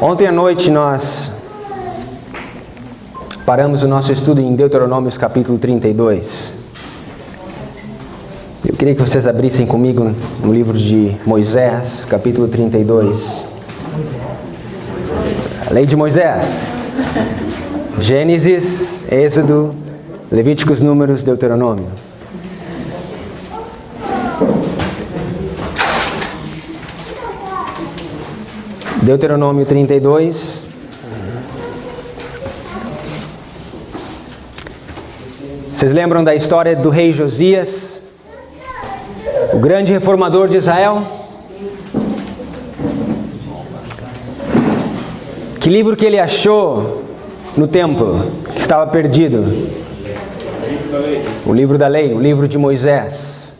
Ontem à noite nós paramos o nosso estudo em Deuteronômios capítulo 32. Eu queria que vocês abrissem comigo no livro de Moisés, capítulo 32. A lei de Moisés. Gênesis, Êxodo, Levíticos, Números, Deuteronômio. Deuteronômio 32. Vocês lembram da história do rei Josias, o grande reformador de Israel? Que livro que ele achou no templo, que estava perdido? O livro da lei, o livro de Moisés.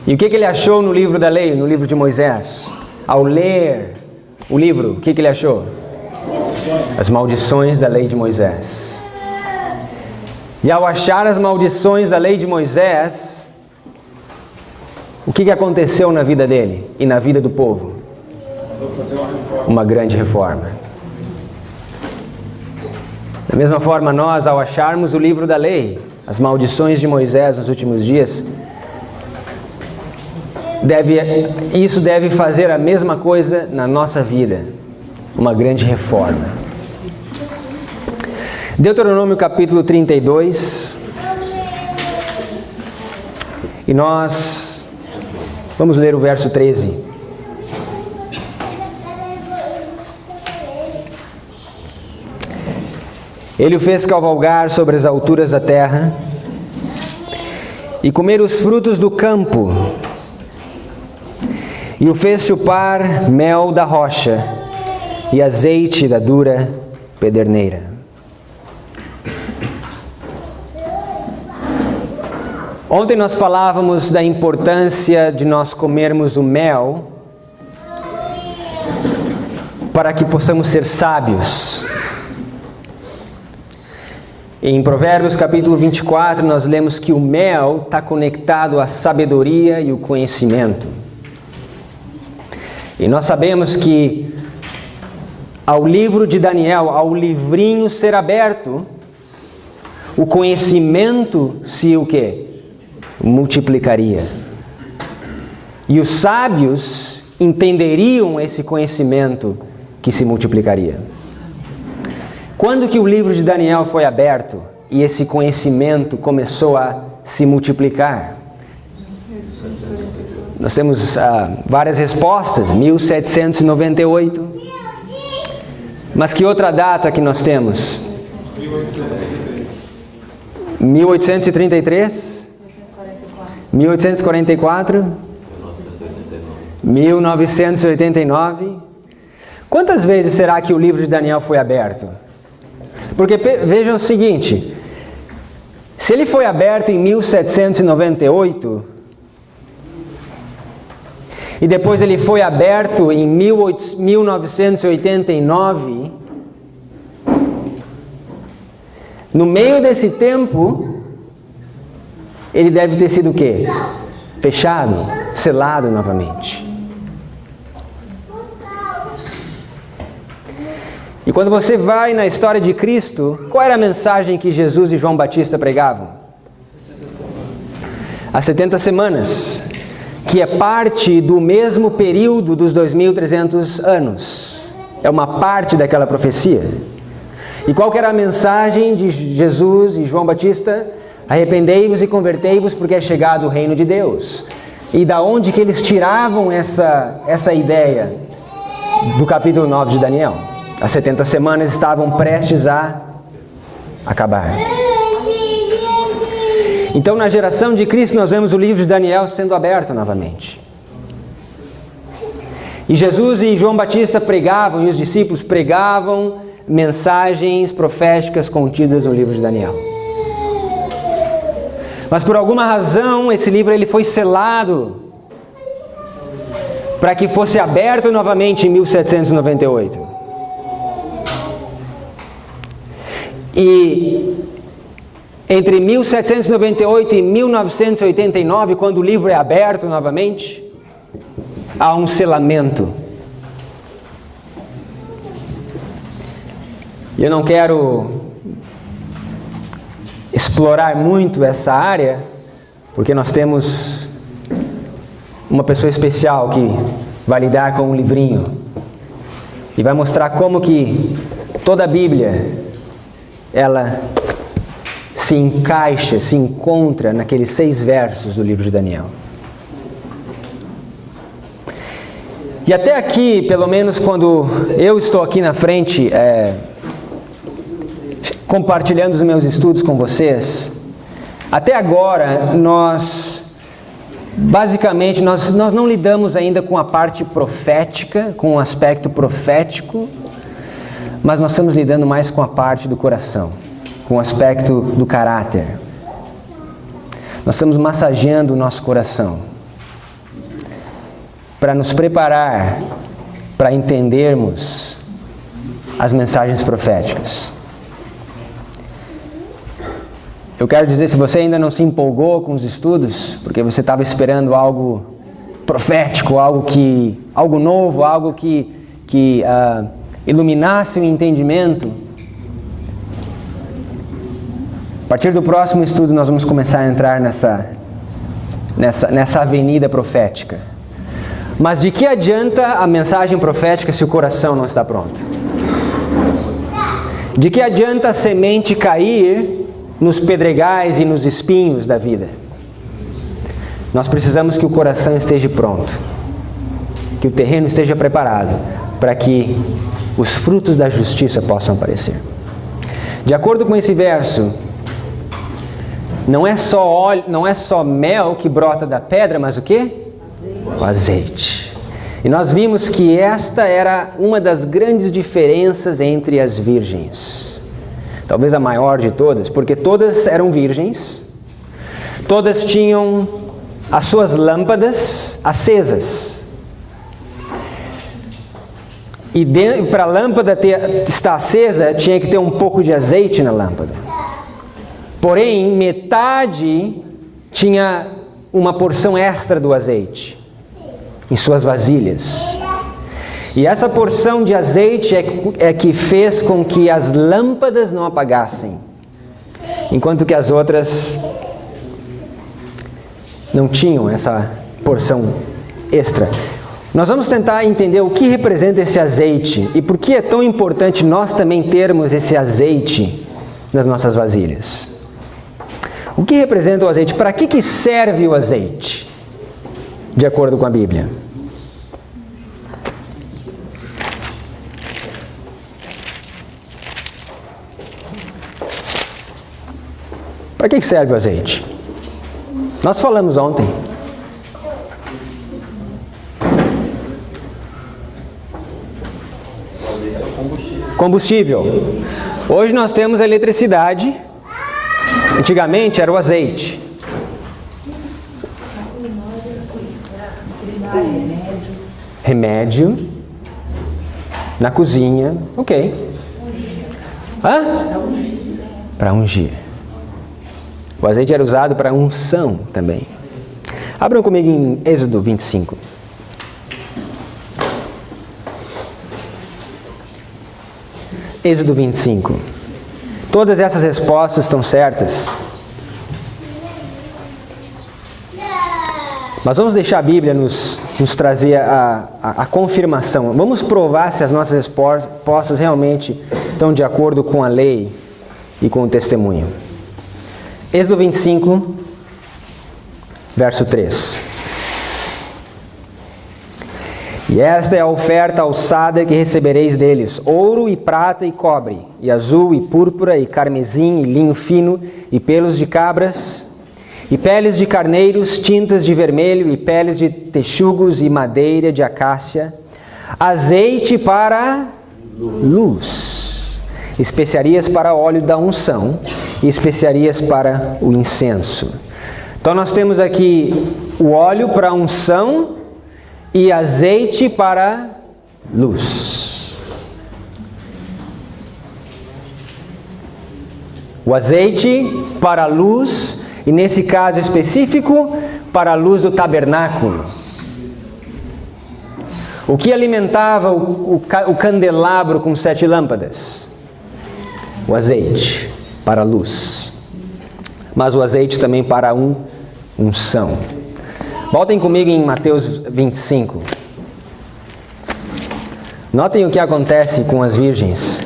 E o que ele achou no livro da lei, no livro de Moisés? Ao ler o livro, o que ele achou? As maldições da lei de Moisés. E ao achar as maldições da lei de Moisés, o que aconteceu na vida dele e na vida do povo? Uma grande reforma. Da mesma forma, nós, ao acharmos o livro da lei, as maldições de Moisés nos últimos dias, isso deve fazer a mesma coisa na nossa vida, uma grande reforma. Deuteronômio capítulo 32, e nós vamos ler o verso 13. Ele o fez cavalgar sobre as alturas da terra e comer os frutos do campo, e o fez chupar mel da rocha e azeite da dura pederneira. Ontem nós falávamos da importância de nós comermos o mel para que possamos ser sábios. Em Provérbios capítulo 24 nós lemos que o mel está conectado à sabedoria e o conhecimento. E nós sabemos que ao livro de Daniel, ao livrinho ser aberto, o conhecimento se o quê? Multiplicaria. E os sábios entenderiam esse conhecimento que se multiplicaria. Quando que o livro de Daniel foi aberto e esse conhecimento começou a se multiplicar? Nós temos várias respostas, 1798. Mas que outra data que nós temos? 1833? 1844? 1989? Quantas vezes será que o livro de Daniel foi aberto? Porque vejam o seguinte, se ele foi aberto em 1798, e depois ele foi aberto em 1989, no meio desse tempo, ele deve ter sido o quê? Fechado, selado novamente. E quando você vai na história de Cristo, qual era a mensagem que Jesus e João Batista pregavam? As 70 semanas, que é parte do mesmo período dos 2.300 anos. É uma parte daquela profecia. E qual que era a mensagem de Jesus e João Batista? Arrependei-vos e convertei-vos, porque é chegado o reino de Deus. E da onde que eles tiravam essa ideia? Do capítulo 9 de Daniel. As 70 semanas estavam prestes a acabar. Então, na geração de Cristo, nós vemos o livro de Daniel sendo aberto novamente. E Jesus e João Batista pregavam, e os discípulos pregavam mensagens proféticas contidas no livro de Daniel. Mas por alguma razão, esse livro ele foi selado para que fosse aberto novamente em 1798. E entre 1798 e 1989, quando o livro é aberto novamente, há um selamento. E eu não quero explorar muito essa área, porque nós temos uma pessoa especial que vai lidar com um livrinho e vai mostrar como que toda a Bíblia, ela se encaixa, se encontra naqueles 6 versos do livro de Daniel. E até aqui, pelo menos quando eu estou aqui na frente, compartilhando os meus estudos com vocês, até agora basicamente nós não lidamos ainda com a parte profética, com o aspecto profético, mas nós estamos lidando mais com a parte do coração, com o aspecto do caráter. Nós estamos massageando o nosso coração para nos preparar para entendermos as mensagens proféticas. Eu quero dizer, se você ainda não se empolgou com os estudos, porque você estava esperando algo profético, algo novo, algo que iluminasse o entendimento, a partir do próximo estudo nós vamos começar a entrar nessa avenida profética. Mas de que adianta a mensagem profética se o coração não está pronto? De que adianta a semente cair nos pedregais e nos espinhos da vida? Nós precisamos que o coração esteja pronto, que o terreno esteja preparado para que os frutos da justiça possam aparecer. De acordo com esse verso, não é só óleo, não é só mel que brota da pedra, mas o quê? O azeite. E nós vimos que esta era uma das grandes diferenças entre as virgens. Talvez a maior de todas, porque todas eram virgens, todas tinham as suas lâmpadas acesas. E para a lâmpada estar acesa, tinha que ter um pouco de azeite na lâmpada. Porém, metade tinha uma porção extra do azeite em suas vasilhas. E essa porção de azeite é que fez com que as lâmpadas não apagassem, enquanto que as outras não tinham essa porção extra. Nós vamos tentar entender o que representa esse azeite e por que é tão importante nós também termos esse azeite nas nossas vasilhas. O que representa o azeite? Para que serve o azeite? De acordo com a Bíblia. Para que serve o azeite? Nós falamos ontem. Combustível. Hoje nós temos a eletricidade. Antigamente era o azeite. Remédio. Na cozinha. Ok. Para ungir. O azeite era usado para unção também. Abram comigo em Êxodo 25. Êxodo 25. Todas essas respostas estão certas. Mas vamos deixar a Bíblia nos trazer a confirmação. Vamos provar se as nossas respostas realmente estão de acordo com a lei e com o testemunho. Êxodo 25, verso 3. E esta é a oferta alçada que recebereis deles: ouro e prata e cobre, e azul e púrpura e carmesim e linho fino e pelos de cabras, e peles de carneiros, tintas de vermelho e peles de texugos e madeira de acácia, azeite para luz, especiarias para óleo da unção e especiarias para o incenso. Então nós temos aqui o óleo para unção e azeite para luz. O azeite para a luz, e nesse caso específico, para a luz do tabernáculo. O que alimentava o candelabro com 7 lâmpadas? O azeite para a luz, mas o azeite também para a unção. Voltem comigo em Mateus 25. Notem o que acontece com as virgens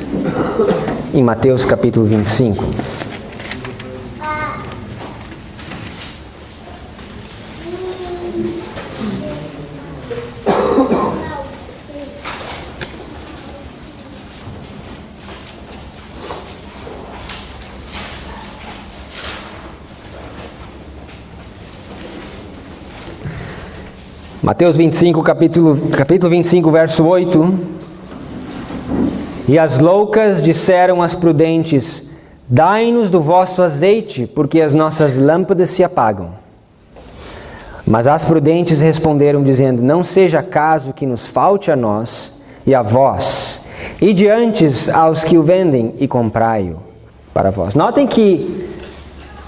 em Mateus capítulo 25. Mateus 25, capítulo 25, verso 8. E as loucas disseram às prudentes: dai-nos do vosso azeite, porque as nossas lâmpadas se apagam. Mas as prudentes responderam, dizendo: não seja caso que nos falte a nós e a vós, e diante aos que o vendem, e comprai-o para vós. Notem que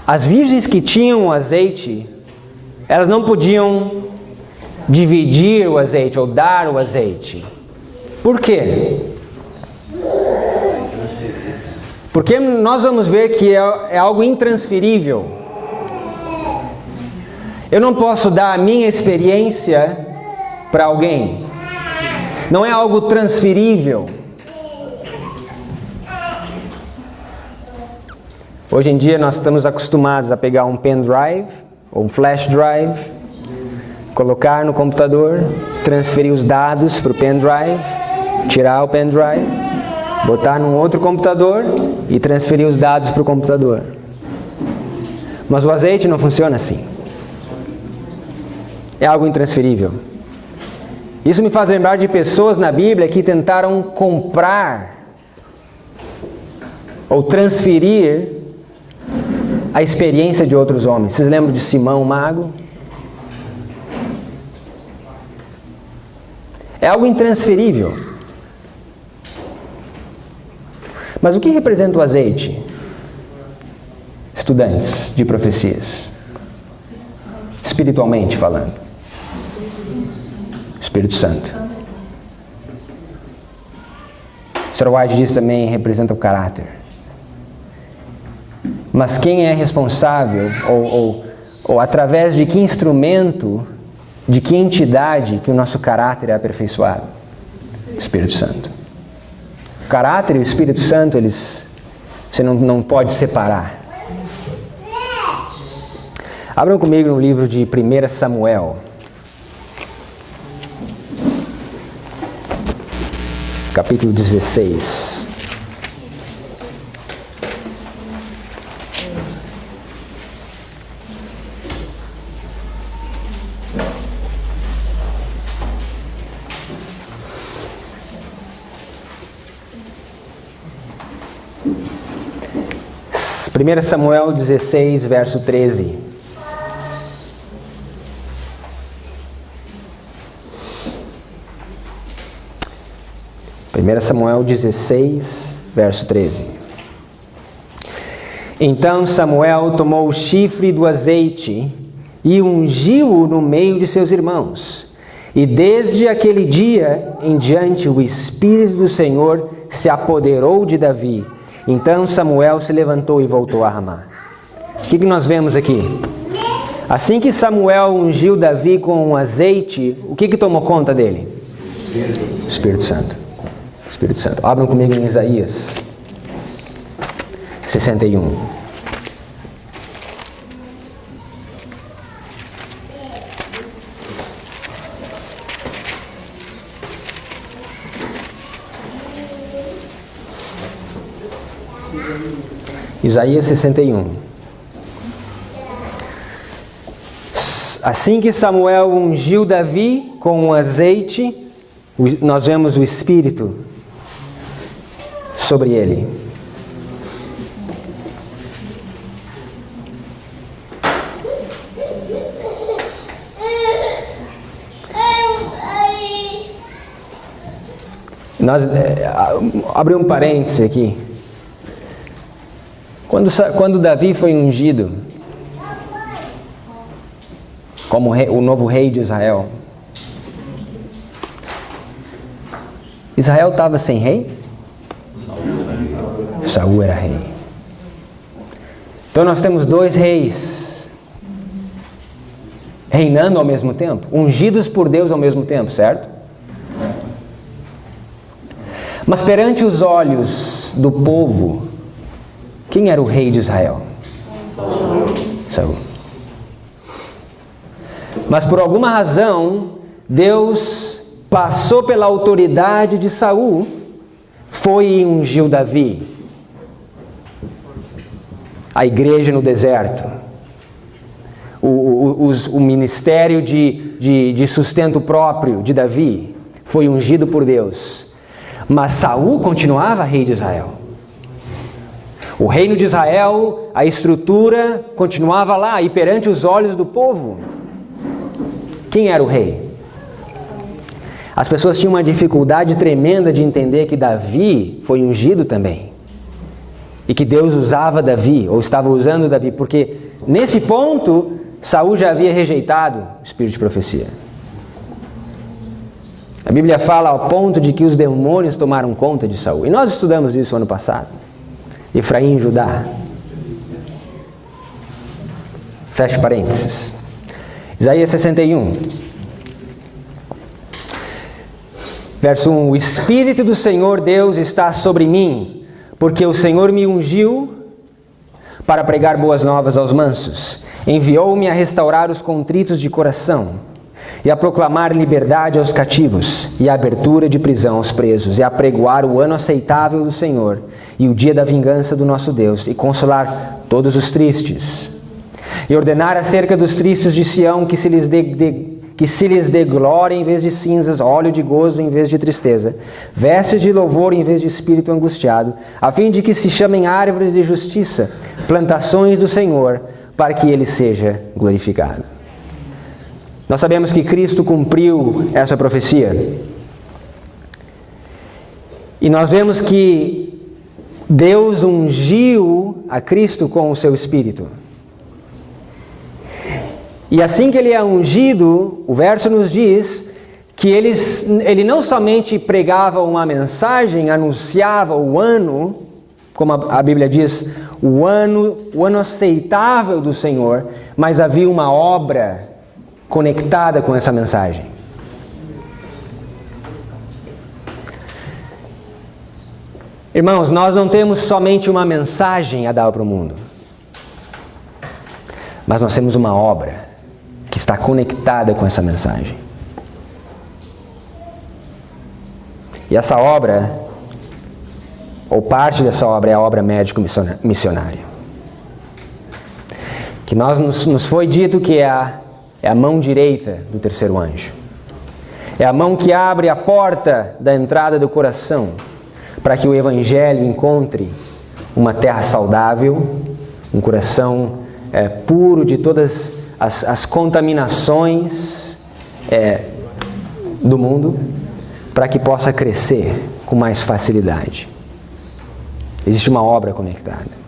as virgens que tinham o azeite, elas não podiam dividir o azeite ou dar o azeite. Por quê? Porque nós vamos ver que é algo intransferível. Eu não posso dar a minha experiência para alguém. Não é algo transferível. Hoje em dia nós estamos acostumados a pegar um pendrive ou um flash drive, colocar no computador, transferir os dados para o pendrive, tirar o pendrive, botar num outro computador e transferir os dados para o computador. Mas o azeite não funciona assim. É algo intransferível. Isso me faz lembrar de pessoas na Bíblia que tentaram comprar ou transferir a experiência de outros homens. Vocês lembram de Simão o Mago? É algo intransferível. Mas o que representa o azeite? Estudantes de profecias. Espiritualmente falando. Espírito Santo. Sr. White diz também representa o caráter. Mas quem é responsável, ou através de que instrumento, de que entidade que o nosso caráter é aperfeiçoado? Espírito Santo. O caráter e o Espírito Santo, você não pode separar. Abram comigo no livro de 1 Samuel. Capítulo 16. Primeira Samuel 16, verso 13. Primeira Samuel 16, verso 13. Então Samuel tomou o chifre do azeite e ungiu-o no meio de seus irmãos. E desde aquele dia em diante o Espírito do Senhor se apoderou de Davi. Então Samuel se levantou e voltou a Ramá. O que nós vemos aqui? Assim que Samuel ungiu Davi com um azeite, o que tomou conta dele? Espírito Santo. Espírito Santo. Abram comigo em Isaías 61. Isaías 61. Assim que Samuel ungiu Davi com um azeite, nós vemos o Espírito sobre ele. Abri um parêntese aqui. Quando Davi foi ungido como o novo rei de Israel, Israel estava sem rei? Saul era rei. Então nós temos dois reis reinando ao mesmo tempo, ungidos por Deus ao mesmo tempo, certo? Mas perante os olhos do povo, quem era o rei de Israel? Saul. Mas por alguma razão, Deus passou pela autoridade de Saul, foi e ungiu Davi. A igreja no deserto, o ministério de sustento próprio de Davi foi ungido por Deus. Mas Saul continuava rei de Israel. O reino de Israel, a estrutura continuava lá e perante os olhos do povo. Quem era o rei? As pessoas tinham uma dificuldade tremenda de entender que Davi foi ungido também. E que Deus usava Davi, ou estava usando Davi, porque nesse ponto, Saul já havia rejeitado o espírito de profecia. A Bíblia fala ao ponto de que os demônios tomaram conta de Saul. E nós estudamos isso ano passado. Efraim e Judá. Feche parênteses. Isaías 61. Verso 1. O Espírito do Senhor Deus está sobre mim, porque o Senhor me ungiu para pregar boas novas aos mansos. Enviou-me a restaurar os contritos de coração, e a proclamar liberdade aos cativos, e a abertura de prisão aos presos, e a pregoar o ano aceitável do Senhor, e o dia da vingança do nosso Deus, e consolar todos os tristes. E ordenar acerca dos tristes de Sião que se lhes dê glória em vez de cinzas, óleo de gozo em vez de tristeza, vestes de louvor em vez de espírito angustiado, a fim de que se chamem árvores de justiça, plantações do Senhor, para que Ele seja glorificado. Nós sabemos que Cristo cumpriu essa profecia. E nós vemos que Deus ungiu a Cristo com o seu Espírito. E assim que Ele é ungido, o verso nos diz que ele não somente pregava uma mensagem, anunciava o ano, como a Bíblia diz, o ano aceitável do Senhor, mas havia uma obra conectada com essa mensagem. Irmãos, nós não temos somente uma mensagem a dar para o mundo, mas nós temos uma obra que está conectada com essa mensagem. E essa obra, ou parte dessa obra, é a obra médico-missionária. Que nos foi dito que é a mão direita do terceiro anjo. É a mão que abre a porta da entrada do coração para que o Evangelho encontre uma terra saudável, um coração puro de todas as contaminações do mundo, para que possa crescer com mais facilidade. Existe uma obra conectada.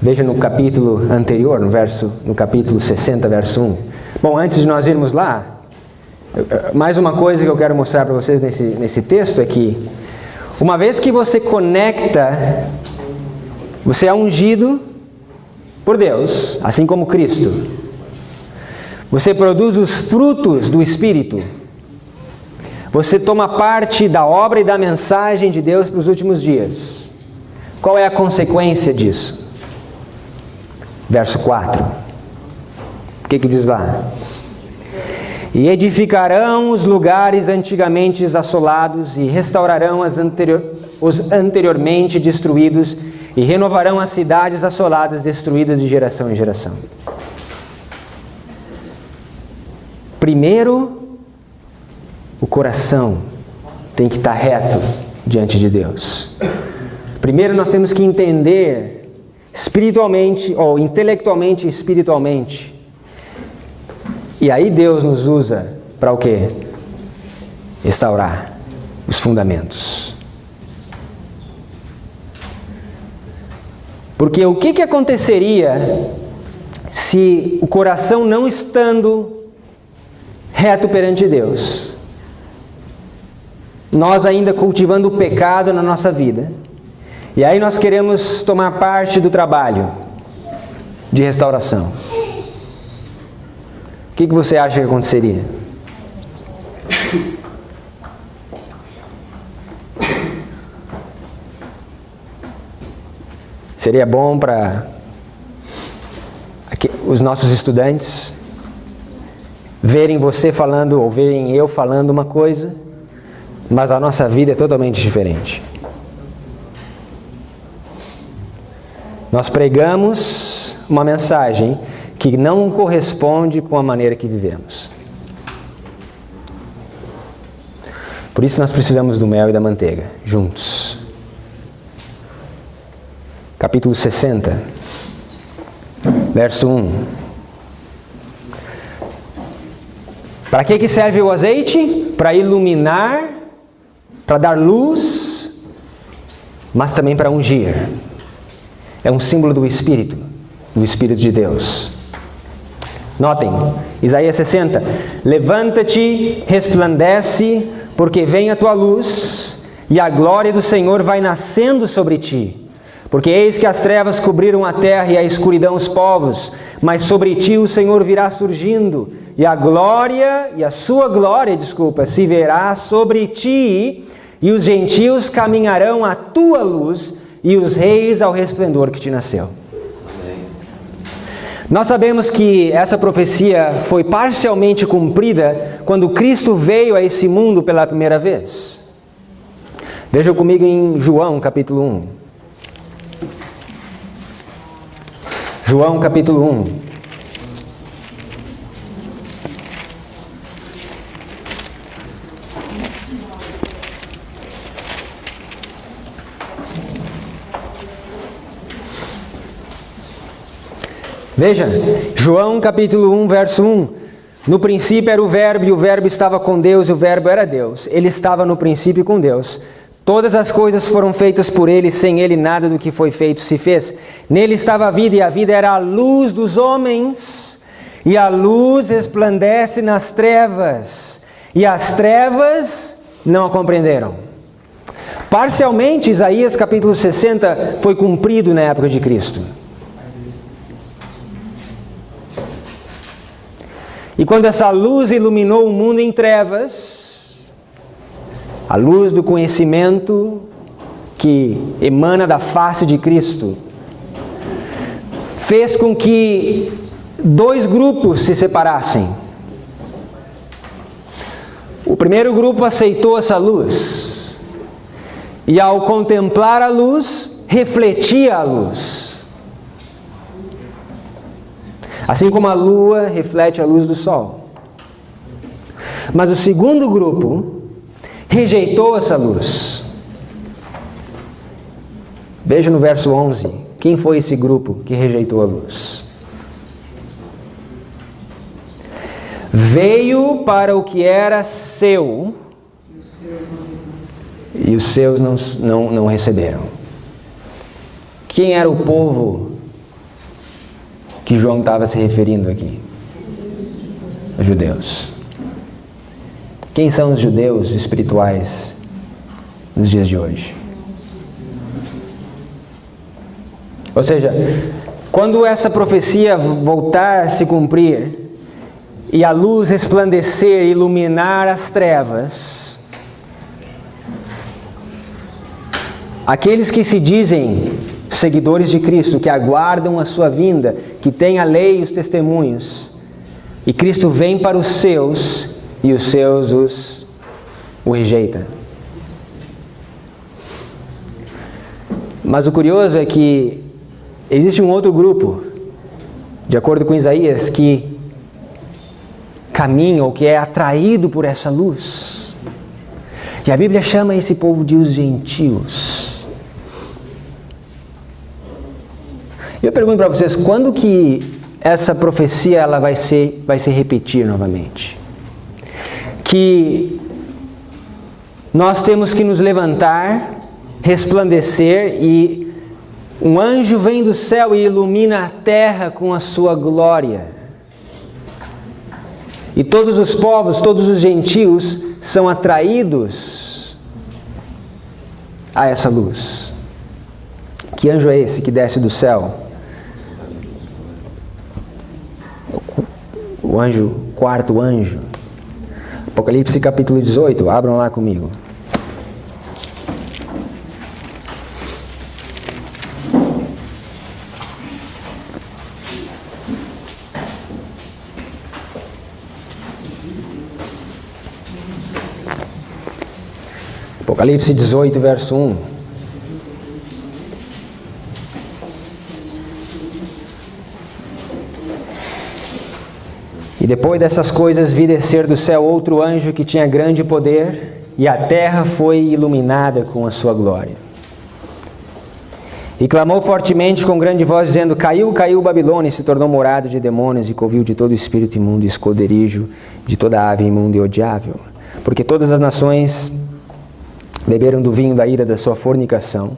Veja no capítulo anterior, no capítulo 60, verso 1. Bom, antes de nós irmos lá, mais uma coisa que eu quero mostrar para vocês nesse texto é que, uma vez que você conecta, você é ungido por Deus, assim como Cristo. Você produz os frutos do Espírito. Você toma parte da obra e da mensagem de Deus para os últimos dias. Qual é a consequência disso? Verso 4. O que diz lá? E edificarão os lugares antigamente assolados, e restaurarão os anteriormente destruídos, e renovarão as cidades assoladas, destruídas de geração em geração. Primeiro, o coração tem que estar reto diante de Deus. Primeiro nós temos que entender espiritualmente, ou intelectualmente e espiritualmente. E aí Deus nos usa para o quê? Restaurar os fundamentos. Porque o que aconteceria se o coração não estando reto perante Deus? nós ainda cultivando o pecado na nossa vida, e aí nós queremos tomar parte do trabalho de restauração. O que você acha que aconteceria? Seria bom para os nossos estudantes verem você falando, ou verem eu falando uma coisa, mas a nossa vida é totalmente diferente. Nós pregamos uma mensagem que não corresponde com a maneira que vivemos. Por isso nós precisamos do mel e da manteiga, juntos. Capítulo 60, verso 1. Para que serve o azeite? Para iluminar, para dar luz, mas também para ungir. É um símbolo do Espírito de Deus. Notem, Isaías 60. Levanta-te, resplandece, porque vem a tua luz, e a glória do Senhor vai nascendo sobre ti. Porque eis que as trevas cobriram a terra e a escuridão os povos, mas sobre ti o Senhor virá surgindo, e a sua glória, se verá sobre ti, e os gentios caminharão à tua luz, e os reis ao resplendor que te nasceu. Nós sabemos que essa profecia foi parcialmente cumprida quando Cristo veio a esse mundo pela primeira vez. Vejam comigo em João capítulo 1. João capítulo 1. Veja, João capítulo 1, verso 1. No princípio era o Verbo, e o Verbo estava com Deus, e o Verbo era Deus. Ele estava no princípio com Deus. Todas as coisas foram feitas por Ele, sem Ele nada do que foi feito se fez. Nele estava a vida, e a vida era a luz dos homens. E a luz resplandece nas trevas, e as trevas não a compreenderam. Parcialmente, Isaías capítulo 60 foi cumprido na época de Cristo. E quando essa luz iluminou o mundo em trevas, a luz do conhecimento que emana da face de Cristo, fez com que dois grupos se separassem. O primeiro grupo aceitou essa luz, e ao contemplar a luz, refletia a luz. Assim como a lua reflete a luz do sol. Mas o segundo grupo rejeitou essa luz. Veja no verso 11, quem foi esse grupo que rejeitou a luz? Veio para o que era seu, e os seus não receberam. Quem era o povo que João estava se referindo aqui? Os judeus. Quem são os judeus espirituais nos dias de hoje? Ou seja, quando essa profecia voltar a se cumprir, e a luz resplandecer e iluminar as trevas, aqueles que se dizem seguidores de Cristo, que aguardam a sua vinda, que têm a lei e os testemunhos, e Cristo vem para os seus, e os seus o rejeitam. Mas o curioso é que existe um outro grupo, de acordo com Isaías, que caminha ou que é atraído por essa luz. E a Bíblia chama esse povo de os gentios. Eu pergunto para vocês, quando que essa profecia ela vai se repetir novamente? Que nós temos que nos levantar, resplandecer, e um anjo vem do céu e ilumina a terra com a sua glória. E todos os povos, todos os gentios são atraídos a essa luz? Que anjo é esse que desce do céu? O anjo, quarto anjo. Apocalipse capítulo 18, abram lá comigo. Apocalipse 18, verso 1. E depois dessas coisas vi descer do céu outro anjo que tinha grande poder, e a terra foi iluminada com a sua glória. E clamou fortemente com grande voz, dizendo: Caiu, caiu Babilônia, e se tornou morada de demônios, e covil de todo espírito imundo, e esconderijo de toda ave imunda e odiável. Porque todas as nações beberam do vinho da ira da sua fornicação.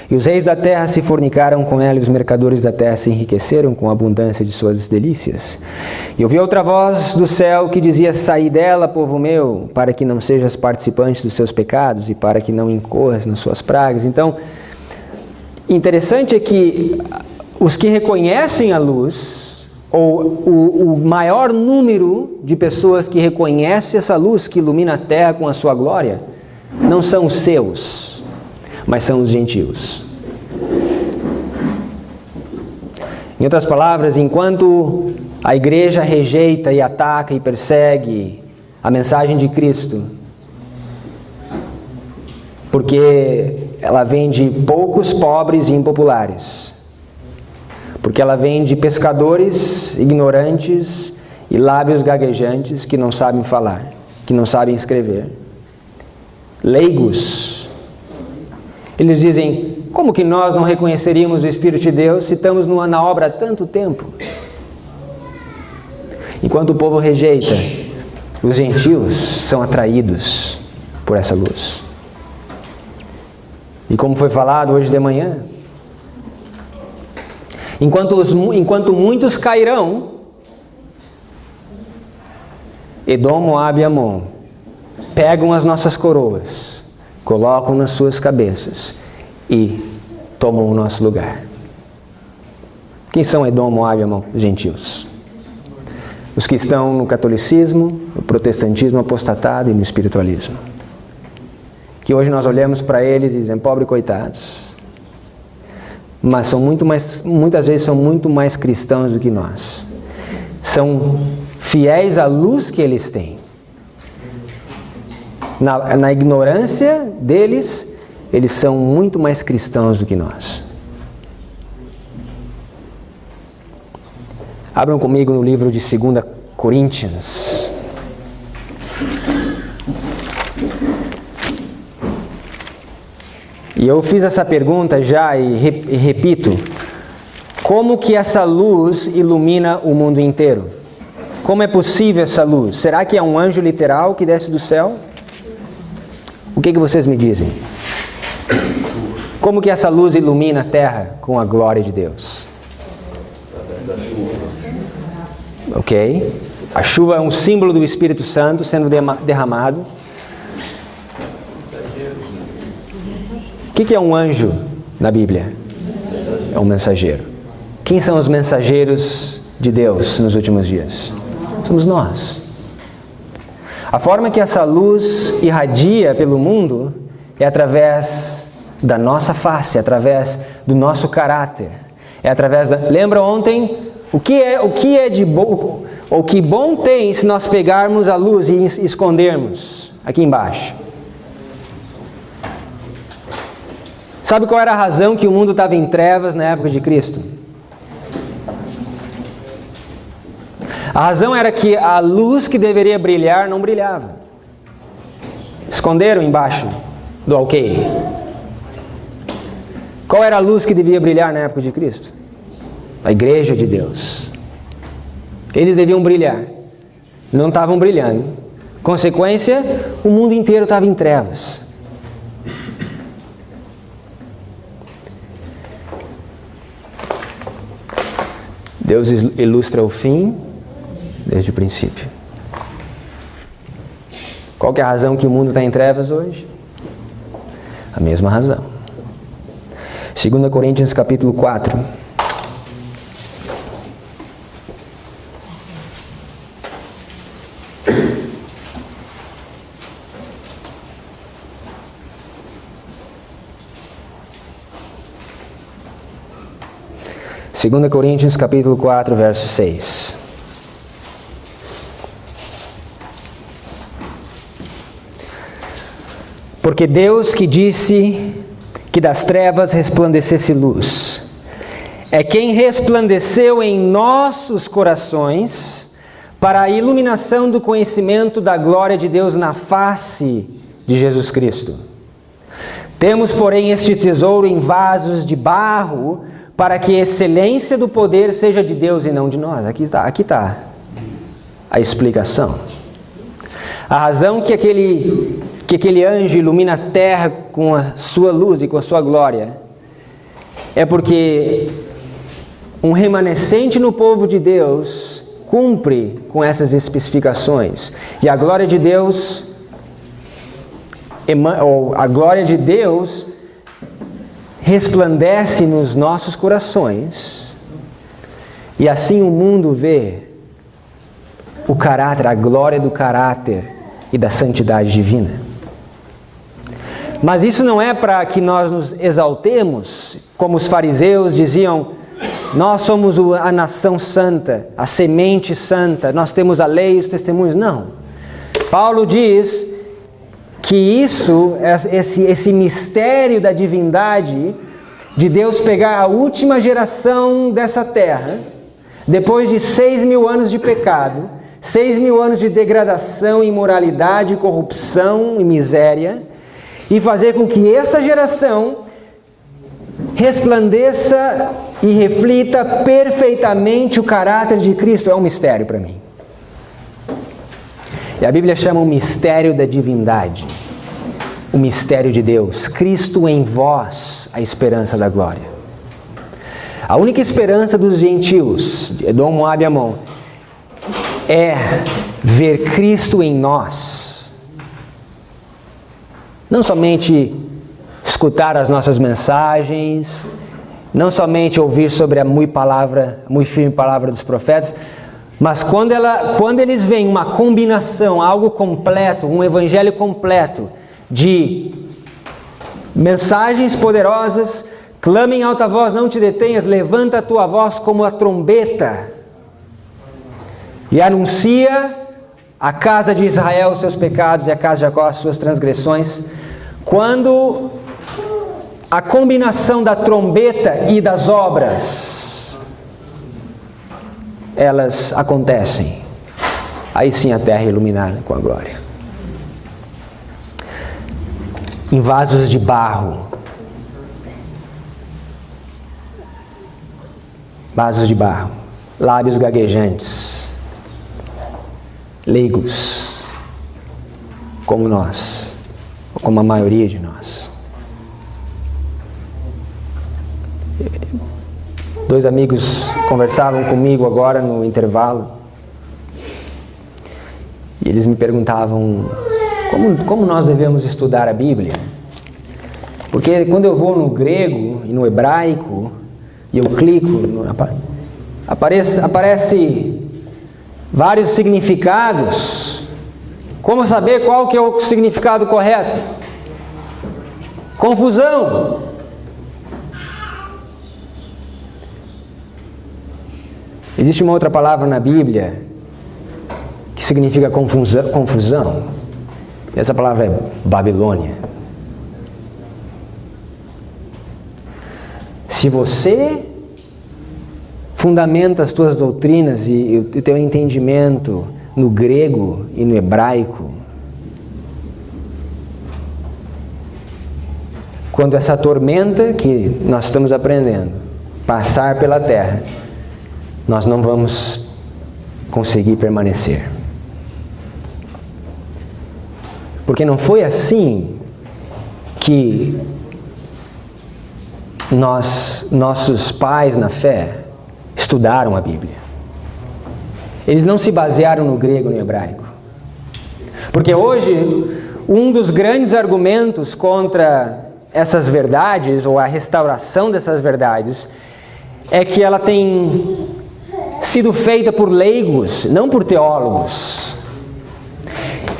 E os reis da terra se fornicaram com ela, e os mercadores da terra se enriqueceram com a abundância de suas delícias. E ouvi outra voz do céu que dizia: Saí dela, povo meu, para que não sejas participante dos seus pecados, e para que não incorras nas suas pragas. Então, interessante é que os que reconhecem a luz, ou o maior número de pessoas que reconhecem essa luz que ilumina a terra com a sua glória, não são os seus, mas são os gentios. Em outras palavras, enquanto a igreja rejeita e ataca e persegue a mensagem de Cristo, porque ela vem de poucos pobres e impopulares, porque ela vem de pescadores ignorantes e lábios gaguejantes que não sabem falar, que não sabem escrever, leigos. Eles dizem: como que nós não reconheceríamos o Espírito de Deus se estamos na obra há tanto tempo? Enquanto o povo rejeita, os gentios são atraídos por essa luz. E como foi falado hoje de manhã, enquanto muitos cairão, Edom, Moabe e Amon pegam as nossas coroas, colocam nas suas cabeças e tomam o nosso lugar. Quem são Edom, Moabe e Amon? Os gentios. Os que estão no catolicismo, no protestantismo apostatado e no espiritualismo. Que hoje nós olhamos para eles e dizemos: pobre coitados. Mas muitas vezes são muito mais cristãos do que nós. São fiéis à luz que eles têm. Na ignorância deles, eles são muito mais cristãos do que nós. Abram comigo no livro de 2 Coríntios. E eu fiz essa pergunta já e repito: como que essa luz ilumina o mundo inteiro? Como é possível essa luz? Será que é um anjo literal que desce do céu? O que vocês me dizem? Como que essa luz ilumina a terra com a glória de Deus? Ok? A chuva é um símbolo do Espírito Santo sendo derramado. O que é um anjo na Bíblia? É um mensageiro. Quem são os mensageiros de Deus nos últimos dias? Somos nós. A forma que essa luz irradia pelo mundo é através da nossa face, através do nosso caráter. É através da... Lembra ontem? O que é de bom, o que bom tem se nós pegarmos a luz e escondermos aqui embaixo? Sabe qual era a razão que o mundo estava em trevas na época de Cristo? A razão era que a luz que deveria brilhar não brilhava. Esconderam embaixo do alqueire. Qual era a luz que devia brilhar na época de Cristo? A igreja de Deus. Eles deviam brilhar. Não estavam brilhando. Consequência, o mundo inteiro estava em trevas. Deus ilustra o fim desde o princípio. Qual que é a razão que o mundo está em trevas hoje? A mesma razão. 2 Coríntios capítulo 4. Segunda Coríntios capítulo 4, verso 6. Porque Deus que disse que das trevas resplandecesse luz, é quem resplandeceu em nossos corações para a iluminação do conhecimento da glória de Deus na face de Jesus Cristo. Temos, porém, este tesouro em vasos de barro, para que a excelência do poder seja de Deus e não de nós. Aqui está a explicação. A razão que aquele anjo ilumina a terra com a sua luz e com a sua glória é porque um remanescente no povo de Deus cumpre com essas especificações. E a glória de Deus, resplandece nos nossos corações, e assim o mundo vê o caráter, a glória do caráter e da santidade divina. Mas isso não é para que nós nos exaltemos, como os fariseus diziam: nós somos a nação santa, a semente santa, nós temos a lei e os testemunhos. Não. Paulo diz que esse mistério da divindade, de Deus pegar a última geração dessa terra, depois de 6.000 anos de pecado, 6.000 anos de degradação, imoralidade, corrupção e miséria, e fazer com que essa geração resplandeça e reflita perfeitamente o caráter de Cristo, é um mistério para mim. E a Bíblia chama o mistério da divindade, o mistério de Deus, Cristo em vós, a esperança da glória. A única esperança dos gentios, de Edom, Moabe e Amon, é ver Cristo em nós. Não somente escutar as nossas mensagens, não somente ouvir sobre a muito firme palavra dos profetas, mas quando eles veem uma combinação, algo completo, um evangelho completo, de mensagens poderosas, clama em alta voz, não te detenhas, levanta a tua voz como a trombeta, e anuncia à casa de Israel os seus pecados e à casa de Jacó as suas transgressões. Quando a combinação da trombeta e das obras, elas acontecem, aí sim a terra é iluminada com a glória. Em vasos de barro, lábios gaguejantes, leigos, como nós, ou como a maioria de nós. Dois amigos conversavam comigo agora no intervalo, e eles me perguntavam como nós devemos estudar a Bíblia. Porque quando eu vou no grego e no hebraico, e eu clico, aparece vários significados. Como saber qual que é o significado correto? Confusão. Existe uma outra palavra na Bíblia que significa confusão. Essa palavra é Babilônia. Se você fundamenta as tuas doutrinas e o teu entendimento no grego e no hebraico, quando essa tormenta que nós estamos aprendendo passar pela terra, nós não vamos conseguir permanecer. Porque não foi assim que nossos pais na fé estudaram a Bíblia. Eles não se basearam no grego e no hebraico. Porque hoje, um dos grandes argumentos contra essas verdades, ou a restauração dessas verdades, é que ela tem sido feita por leigos, não por teólogos.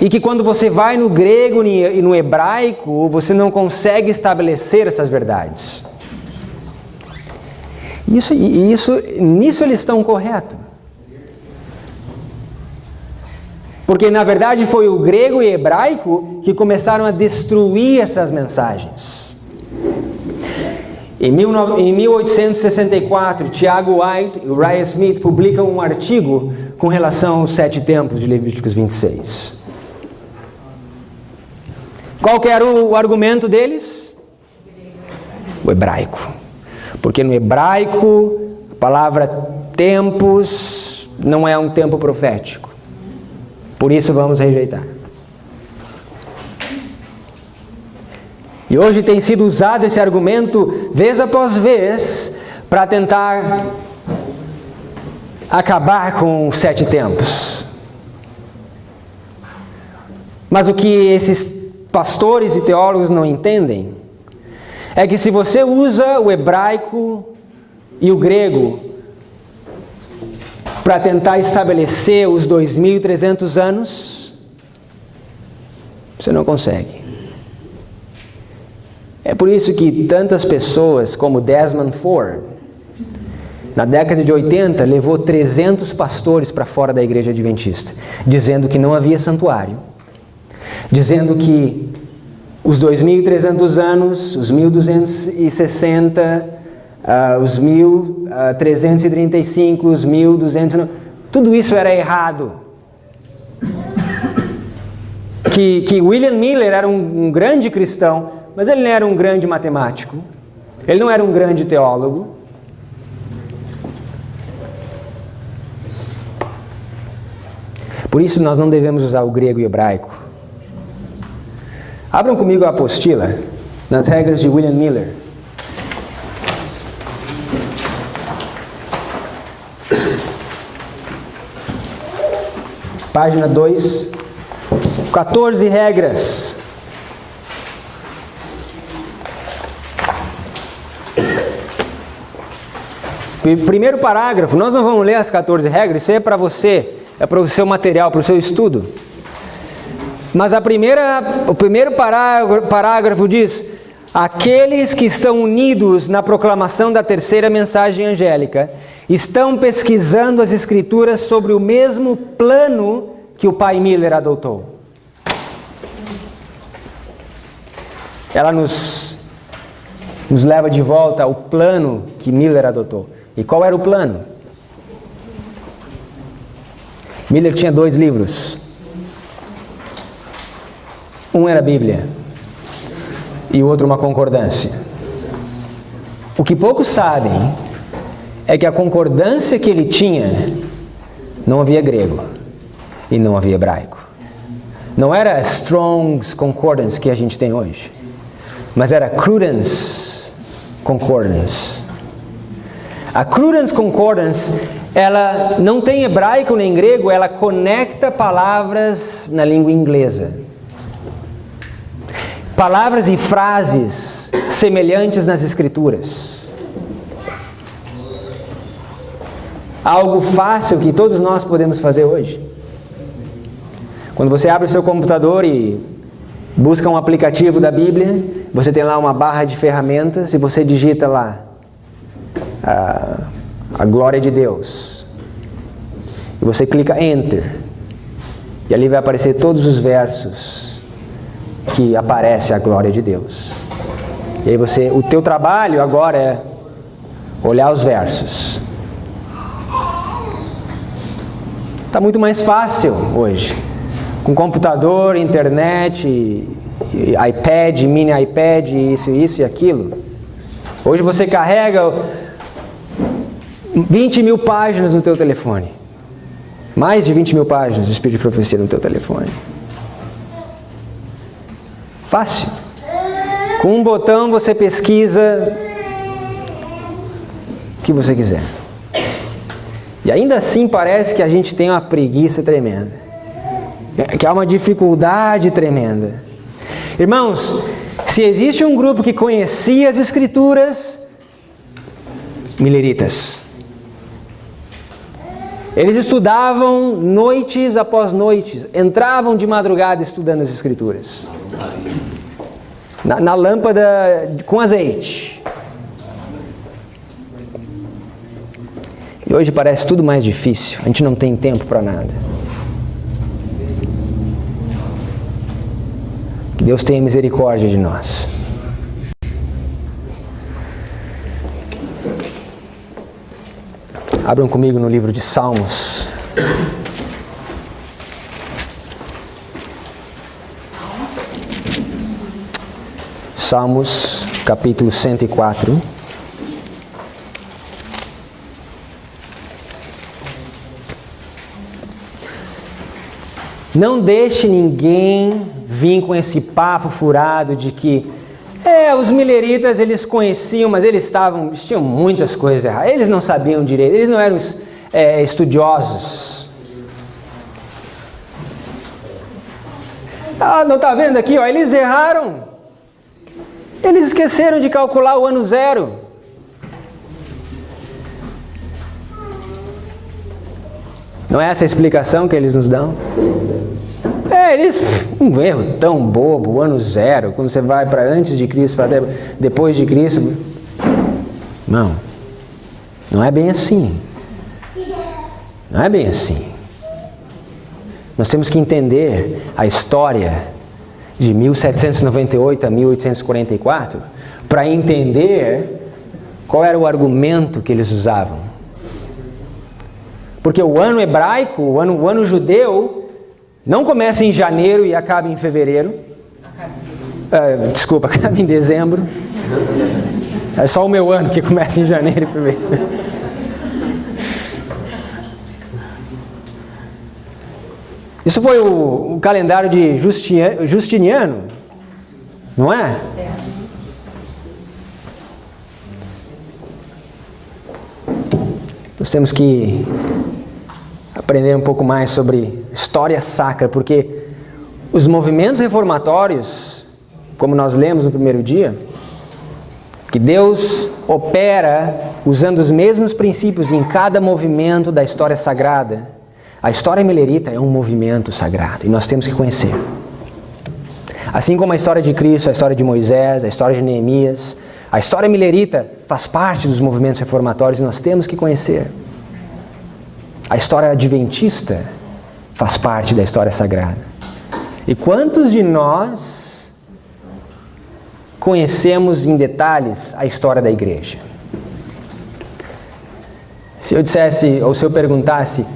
E que quando você vai no grego e no hebraico, você não consegue estabelecer essas verdades. Nisso eles estão corretos. Porque na verdade foi o grego e hebraico que começaram a destruir essas mensagens. Em 1864, Tiago White e Ryan Smith publicam um artigo com relação aos 7 tempos de Levíticos 26. Qual que era o argumento deles? O hebraico. Porque no hebraico, a palavra tempos não é um tempo profético. Por isso vamos rejeitar. E hoje tem sido usado esse argumento, vez após vez, para tentar acabar com os 7 tempos. Mas o que esses pastores e teólogos não entendem é que se você usa o hebraico e o grego para tentar estabelecer os 2.300 anos, você não consegue. É por isso que tantas pessoas como Desmond Ford, na década de 80, levou 300 pastores para fora da igreja adventista, dizendo que não havia santuário, dizendo que os 2.300 anos, os 1.260, os 1.335, os 1.200, tudo isso era errado. Que William Miller era um grande cristão, mas ele não era um grande matemático, ele não era um grande teólogo. Por isso nós não devemos usar o grego e o hebraico. Abram comigo a apostila, nas regras de William Miller. Página 2, 14 regras. Primeiro parágrafo, nós não vamos ler as 14 regras, isso aí é para você, é para o seu material, para o seu estudo. Mas o primeiro parágrafo diz: aqueles que estão unidos na proclamação da terceira mensagem angélica estão pesquisando as escrituras sobre o mesmo plano que o pai Miller adotou. Ela nos leva de volta ao plano que Miller adotou. E qual era o plano? Miller tinha 2 livros. Um era a Bíblia e o outro uma concordância. O que poucos sabem é que a concordância que ele tinha não havia grego e não havia hebraico. Não era Strong's Concordance que a gente tem hoje, mas era Cruden's Concordance. A Cruden's Concordance, ela não tem hebraico nem grego, ela conecta palavras na língua inglesa. Palavras e frases semelhantes nas escrituras. Algo fácil que todos nós podemos fazer hoje. Quando você abre o seu computador e busca um aplicativo da Bíblia, você tem lá uma barra de ferramentas e você digita lá a glória de Deus. E você clica Enter. E ali vai aparecer todos os versos que aparece a glória de Deus. E aí o teu trabalho agora é olhar os versos. Está muito mais fácil hoje. Com computador, internet, e iPad, mini iPad, isso e aquilo. Hoje você carrega 20.000 páginas no teu telefone. Mais de 20.000 páginas de Espírito de Profecia no teu telefone. Fácil. Com um botão você pesquisa o que você quiser. E ainda assim parece que a gente tem uma preguiça tremenda. Que há uma dificuldade tremenda. Irmãos, Se existe um grupo que conhecia as Escrituras, mileritas. Eles estudavam noites após noites, entravam de madrugada estudando as Escrituras. Na lâmpada com azeite. E hoje parece tudo mais difícil, a gente não tem tempo para nada. Que Deus tenha misericórdia de nós. Abram comigo no livro de Salmos. Salmos, capítulo 104. Não deixe ninguém vir com esse papo furado de que os mileritas eles conheciam, mas eles tinham muitas coisas erradas. Eles não sabiam direito, eles não eram estudiosos. Não está vendo aqui? Eles erraram. Eles esqueceram de calcular o ano zero. Não é essa a explicação que eles nos dão? Um erro tão bobo, o ano zero, quando você vai para antes de Cristo, para depois de Cristo. Não é bem assim. Não é bem assim. Nós temos que entender a história de 1798 a 1844 para entender qual era o argumento que eles usavam. Porque o ano hebraico, o ano judeu, não começa em janeiro e acaba em fevereiro. Acaba em dezembro. É só o meu ano que começa em janeiro e fevereiro. Isso foi o calendário de Justiniano, não é? Nós temos que aprender um pouco mais sobre história sacra, porque os movimentos reformatórios, como nós lemos no primeiro dia, que Deus opera usando os mesmos princípios em cada movimento da história sagrada. A história milerita é um movimento sagrado e nós temos que conhecer. Assim como a história de Cristo, a história de Moisés, a história de Neemias, a história milerita faz parte dos movimentos reformatórios e nós temos que conhecer. A história adventista faz parte da história sagrada. E quantos de nós conhecemos em detalhes a história da igreja? Se eu dissesse, ou se eu perguntasse,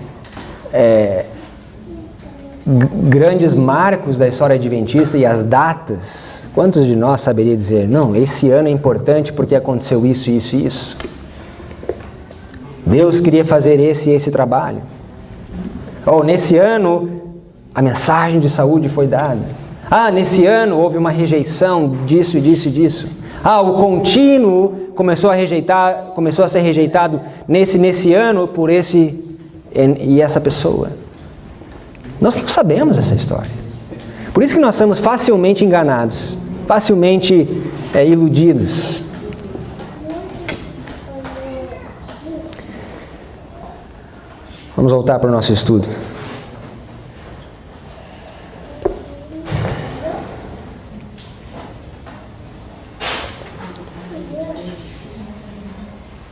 grandes marcos da história adventista e as datas, quantos de nós saberia dizer, não, esse ano é importante porque aconteceu isso, isso e isso? Deus queria fazer esse e esse trabalho. Nesse ano, a mensagem de saúde foi dada. Nesse ano houve uma rejeição disso e disso e disso. O contínuo começou a ser rejeitado nesse ano por esse e essa pessoa. Nós não sabemos essa história. Por isso que nós somos facilmente enganados, facilmente iludidos. Vamos voltar para o nosso estudo.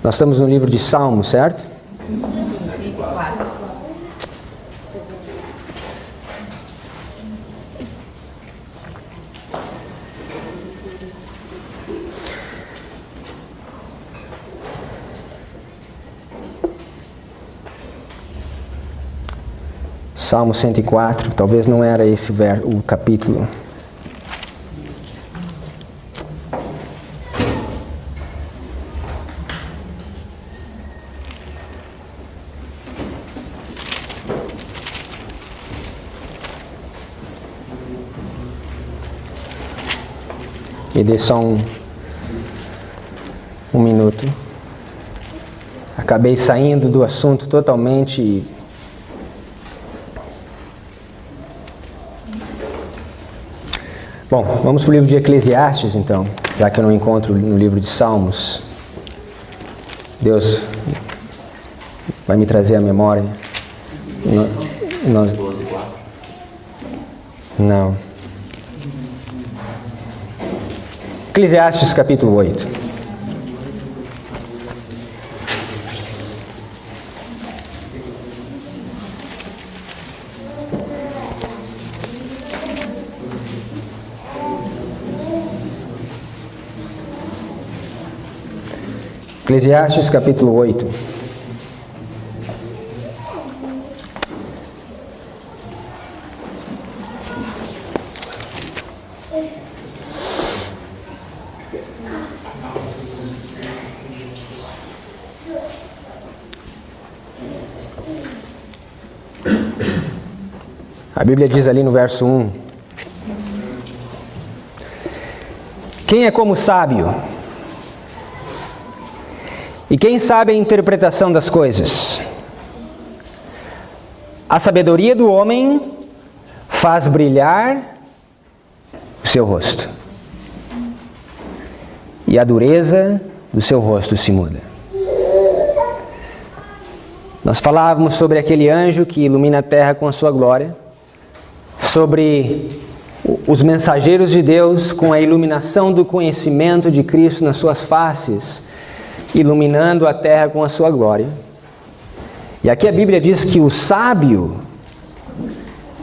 Nós estamos no livro de Salmos, certo? Salmo 104, talvez não era esse o capítulo. Me dê só um minuto. Acabei saindo do assunto totalmente. Bom, vamos para o livro de Eclesiastes, então, já que eu não encontro no livro de Salmos. Deus vai me trazer à memória. Não. Eclesiastes capítulo 8. Eclesiastes capítulo 8. A Bíblia diz ali no verso 1: quem é como sábio? E quem sabe a interpretação das coisas? A sabedoria do homem faz brilhar o seu rosto, e a dureza do seu rosto se muda. Nós falávamos sobre aquele anjo que ilumina a terra com a sua glória, sobre os mensageiros de Deus com a iluminação do conhecimento de Cristo nas suas faces, iluminando a terra com a sua glória. E aqui a Bíblia diz que o sábio,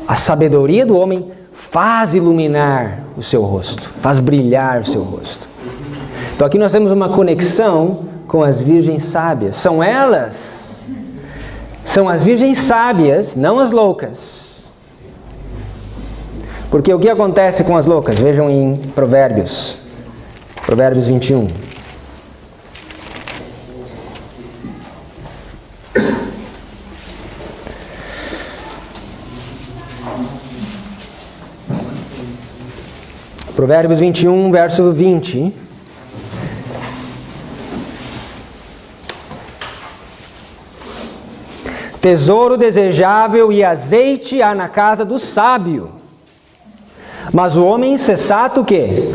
a sabedoria do homem, faz iluminar o seu rosto, faz brilhar o seu rosto. Então aqui nós temos uma conexão com as virgens sábias. São as virgens sábias, não as loucas. Porque o que acontece com as loucas? Vejam em Provérbios 21. Provérbios 21, verso 20. Tesouro desejável e azeite há na casa do sábio, mas o homem insensato o quê?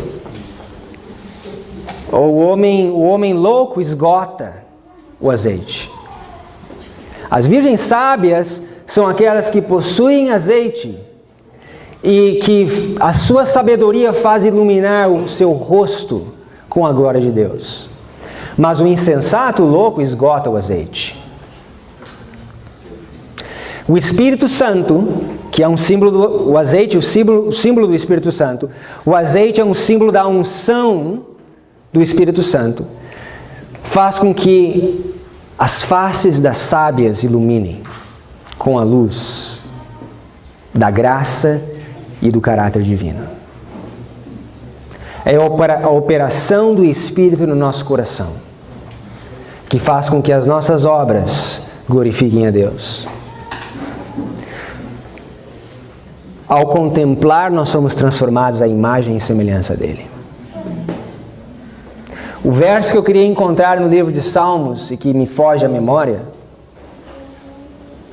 O homem louco esgota o azeite. As virgens sábias são aquelas que possuem azeite e que a sua sabedoria faz iluminar o seu rosto com a glória de Deus. Mas o insensato, o louco, esgota o azeite. O Espírito Santo, que é um símbolo o azeite, o símbolo do Espírito Santo. O azeite é um símbolo da unção do Espírito Santo. Faz com que as faces das sábias iluminem com a luz da graça e do caráter divino. É a operação do Espírito no nosso coração que faz com que as nossas obras glorifiquem a Deus. Ao contemplar, nós somos transformados à imagem e semelhança dele. O verso que eu queria encontrar no livro de Salmos e que me foge à memória,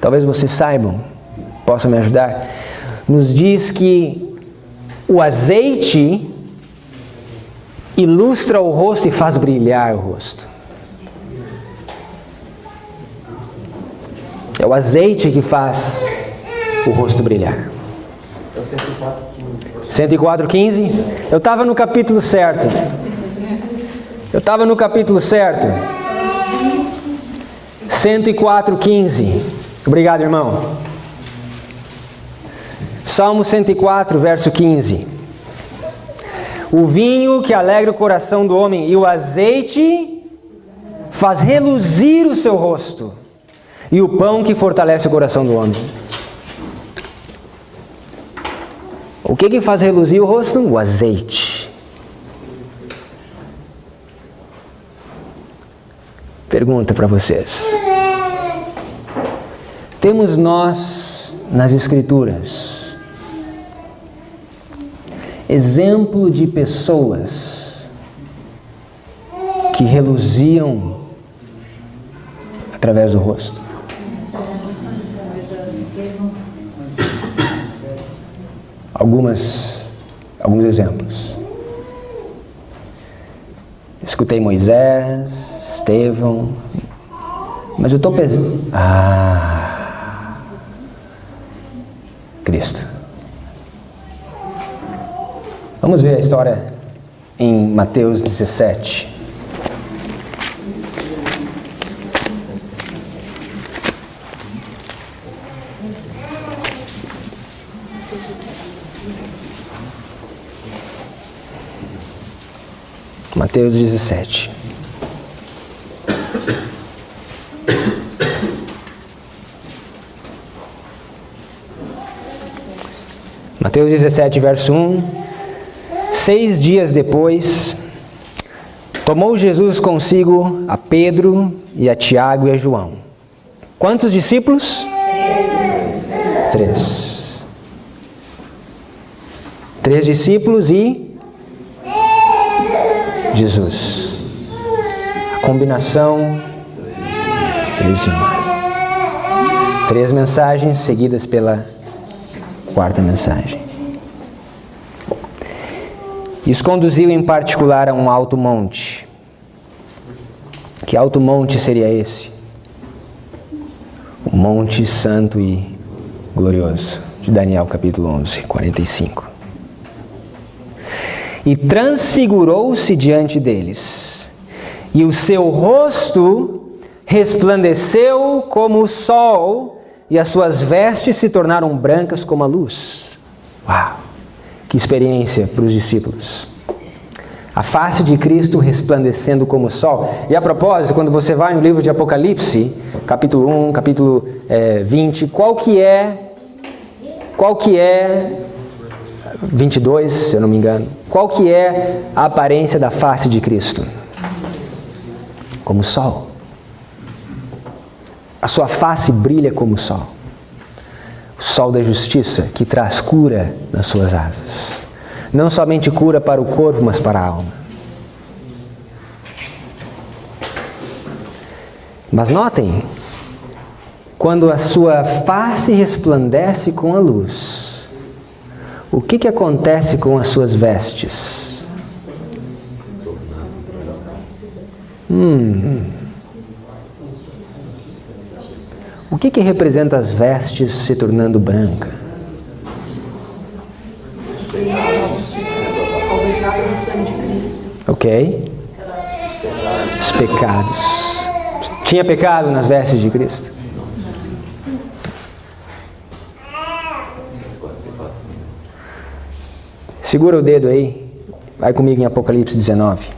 talvez vocês saibam, possam me ajudar, nos diz que o azeite ilustra o rosto e faz brilhar o rosto. É o azeite que faz o rosto brilhar. 104:15. Eu estava no capítulo certo. 104:15. Obrigado, irmão. Salmo 104, verso 15. O vinho que alegra o coração do homem e o azeite faz reluzir o seu rosto, e o pão que fortalece o coração do homem. O que faz reluzir o rosto? O azeite. Pergunta para vocês. Temos nós, nas Escrituras, exemplo de pessoas que reluziam através do rosto? alguns exemplos. Escutei Moisés, Estevão, mas eu estou pensando... Cristo. Vamos ver a história em Mateus 17. Mateus 17. Mateus 17, verso 1. 6 dias depois, tomou Jesus consigo a Pedro e a Tiago e a João. Quantos discípulos? 3. 3 discípulos e Jesus. A combinação 3 em 1. 3 mensagens seguidas pela 4ª mensagem. E os conduziu em particular a um alto monte. Que alto monte seria esse? O Monte Santo e Glorioso, de Daniel capítulo 11, 45. E transfigurou-se diante deles, e o seu rosto resplandeceu como o sol, e as suas vestes se tornaram brancas como a luz. Uau! Que experiência para os discípulos. A face de Cristo resplandecendo como o sol. E a propósito, quando você vai no livro de Apocalipse, capítulo 1, capítulo 20, qual que é 22, se eu não me engano, qual que é a aparência da face de Cristo? Como o sol. A sua face brilha como o sol. O sol da justiça que traz cura nas suas asas. Não somente cura para o corpo, mas para a alma. Mas notem, quando a sua face resplandece com a luz, o que acontece com as suas vestes? O que representa as vestes se tornando branca? Ok? Os pecados. Tinha pecado nas vestes de Cristo? Segura o dedo aí. Vai comigo em Apocalipse 19.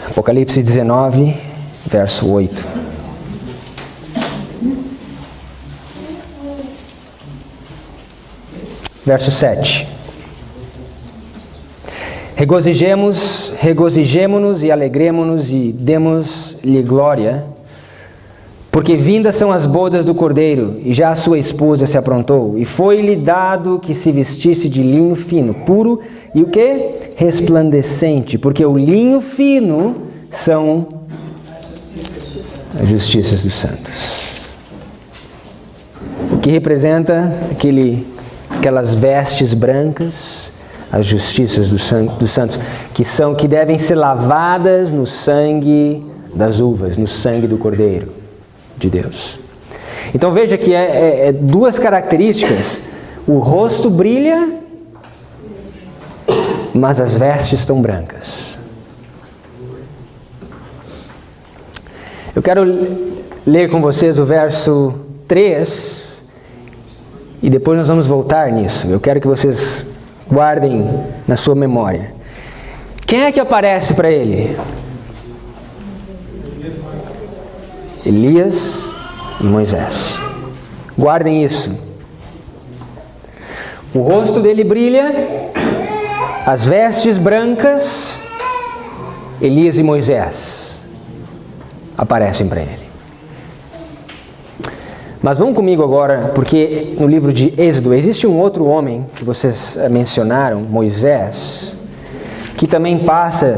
Apocalipse 19, verso 8. Verso 7. Regozijemo-nos e alegremo-nos e demos-lhe glória, porque vindas são as bodas do Cordeiro, e já a sua esposa se aprontou, e foi-lhe dado que se vestisse de linho fino, puro, e o quê? Resplandecente, porque o linho fino são as justiças dos santos. O que representa aquelas vestes brancas? As justiças dos santos, que devem ser lavadas no sangue das uvas, no sangue do Cordeiro de Deus. Então veja que é 2 características. O rosto brilha, mas as vestes estão brancas. Eu quero ler com vocês o verso 3 e depois nós vamos voltar nisso. Eu quero que vocês guardem na sua memória. Quem é que aparece para ele? Elias e Moisés. Guardem isso. O rosto dele brilha, as vestes brancas, Elias e Moisés aparecem para ele. Mas vamos comigo agora, porque no livro de Êxodo existe um outro homem que vocês mencionaram, Moisés, que também passa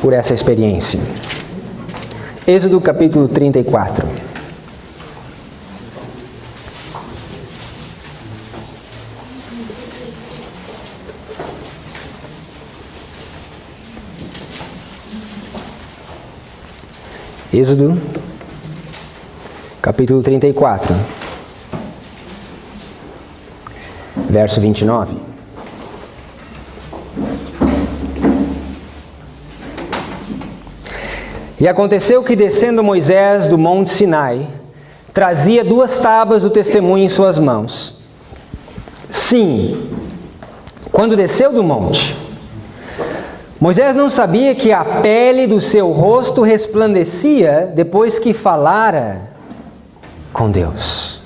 por essa experiência. Êxodo capítulo 34. Êxodo capítulo 34, verso 29. E aconteceu que, descendo Moisés do monte Sinai, trazia 2 tábuas do testemunho em suas mãos. Sim, quando desceu do monte, Moisés não sabia que a pele do seu rosto resplandecia depois que falara com Deus.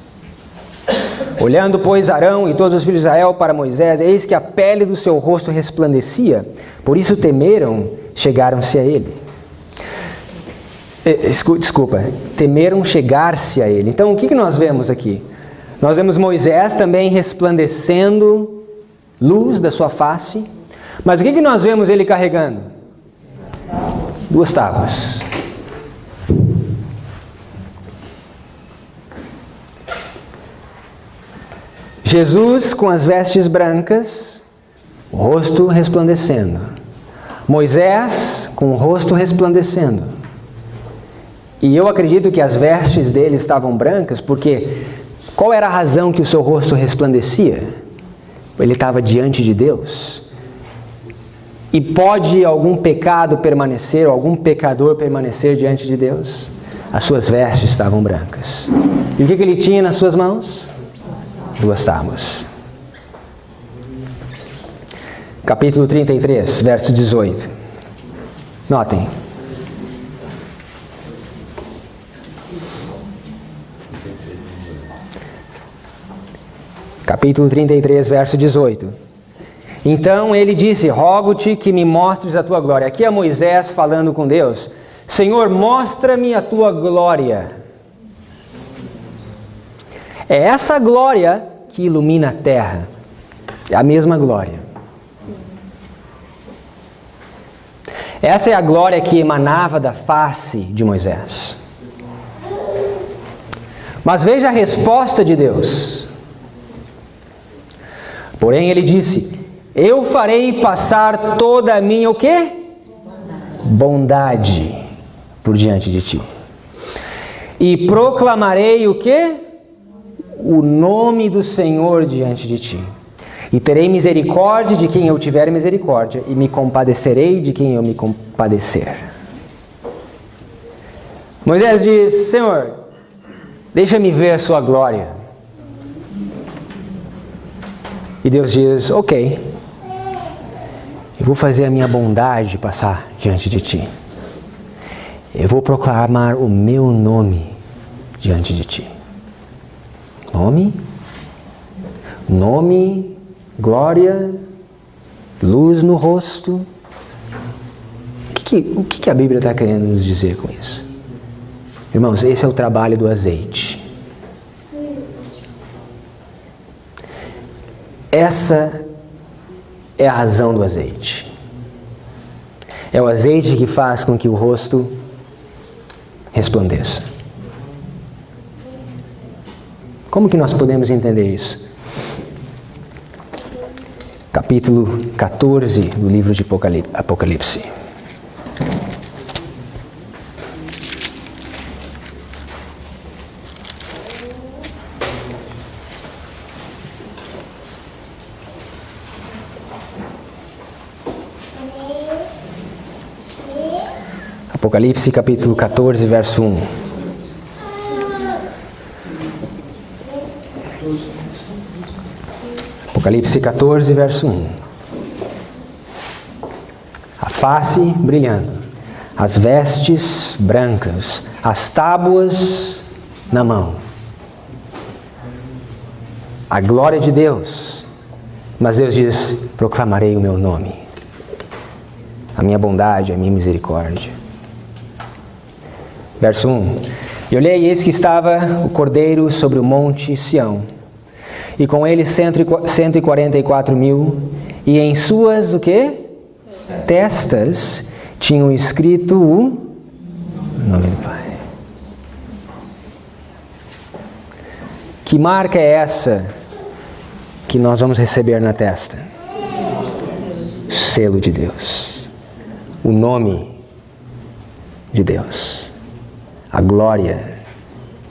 Olhando, pois, Arão e todos os filhos de Israel para Moisés, eis que a pele do seu rosto resplandecia, por isso temeram, chegaram-se a ele. Temeram chegar-se a ele. Então, o que nós vemos aqui? Nós vemos Moisés também resplandecendo luz da sua face, mas o que nós vemos ele carregando? 2 tábuas. Jesus com as vestes brancas, o rosto resplandecendo. Moisés com o rosto resplandecendo. E eu acredito que as vestes dele estavam brancas, porque qual era a razão que o seu rosto resplandecia? Ele estava diante de Deus. E pode algum pecado permanecer, ou algum pecador permanecer diante de Deus? As suas vestes estavam brancas. E o que ele tinha nas suas mãos? 2 tábuas. Capítulo 33, verso 18. Notem. Capítulo 33, verso 18. Então ele disse: rogo-te que me mostres a tua glória. Aqui é Moisés falando com Deus. Senhor, mostra-me a tua glória. É essa glória que ilumina a terra. É a mesma glória. Essa é a glória que emanava da face de Moisés. Mas veja a resposta de Deus. Porém ele disse: eu farei passar toda a minha o quê? Bondade por diante de ti. E proclamarei o quê? O nome do Senhor diante de ti. E terei misericórdia de quem eu tiver misericórdia, e me compadecerei de quem eu me compadecer. Moisés diz: Senhor, deixa-me ver a sua glória. E Deus diz: ok, eu vou fazer a minha bondade passar diante de ti. Eu vou proclamar o meu nome diante de ti. Nome, glória, luz no rosto. O que a Bíblia está querendo nos dizer com isso? Irmãos, esse é o trabalho do azeite. Essa é a razão do azeite. É o azeite que faz com que o rosto resplandeça. Como que nós podemos entender isso? Capítulo 14 do livro de Apocalipse. Apocalipse capítulo 14, verso 1. Apocalipse 14, verso 1. A face brilhando, as vestes brancas, as tábuas na mão. A glória de Deus. Mas Deus diz: proclamarei o meu nome, a minha bondade, a minha misericórdia. Verso 1. E olhei, e eis que estava o Cordeiro sobre o monte Sião, e com ele 144 mil, e em suas, o quê? Testas tinham escrito o nome do Pai. Que marca é essa que nós vamos receber na testa? Selo de Deus. O nome de Deus. A glória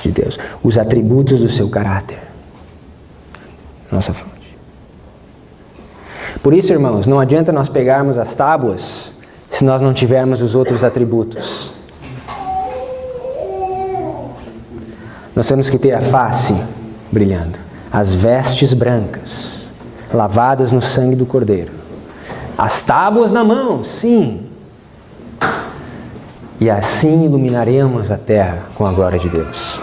de Deus. Os atributos do seu caráter. Nossa fonte. Por isso, irmãos, não adianta nós pegarmos as tábuas se nós não tivermos os outros atributos. Nós temos que ter a face brilhando, as vestes brancas, lavadas no sangue do Cordeiro, as tábuas na mão, sim, e assim iluminaremos a terra com a glória de Deus.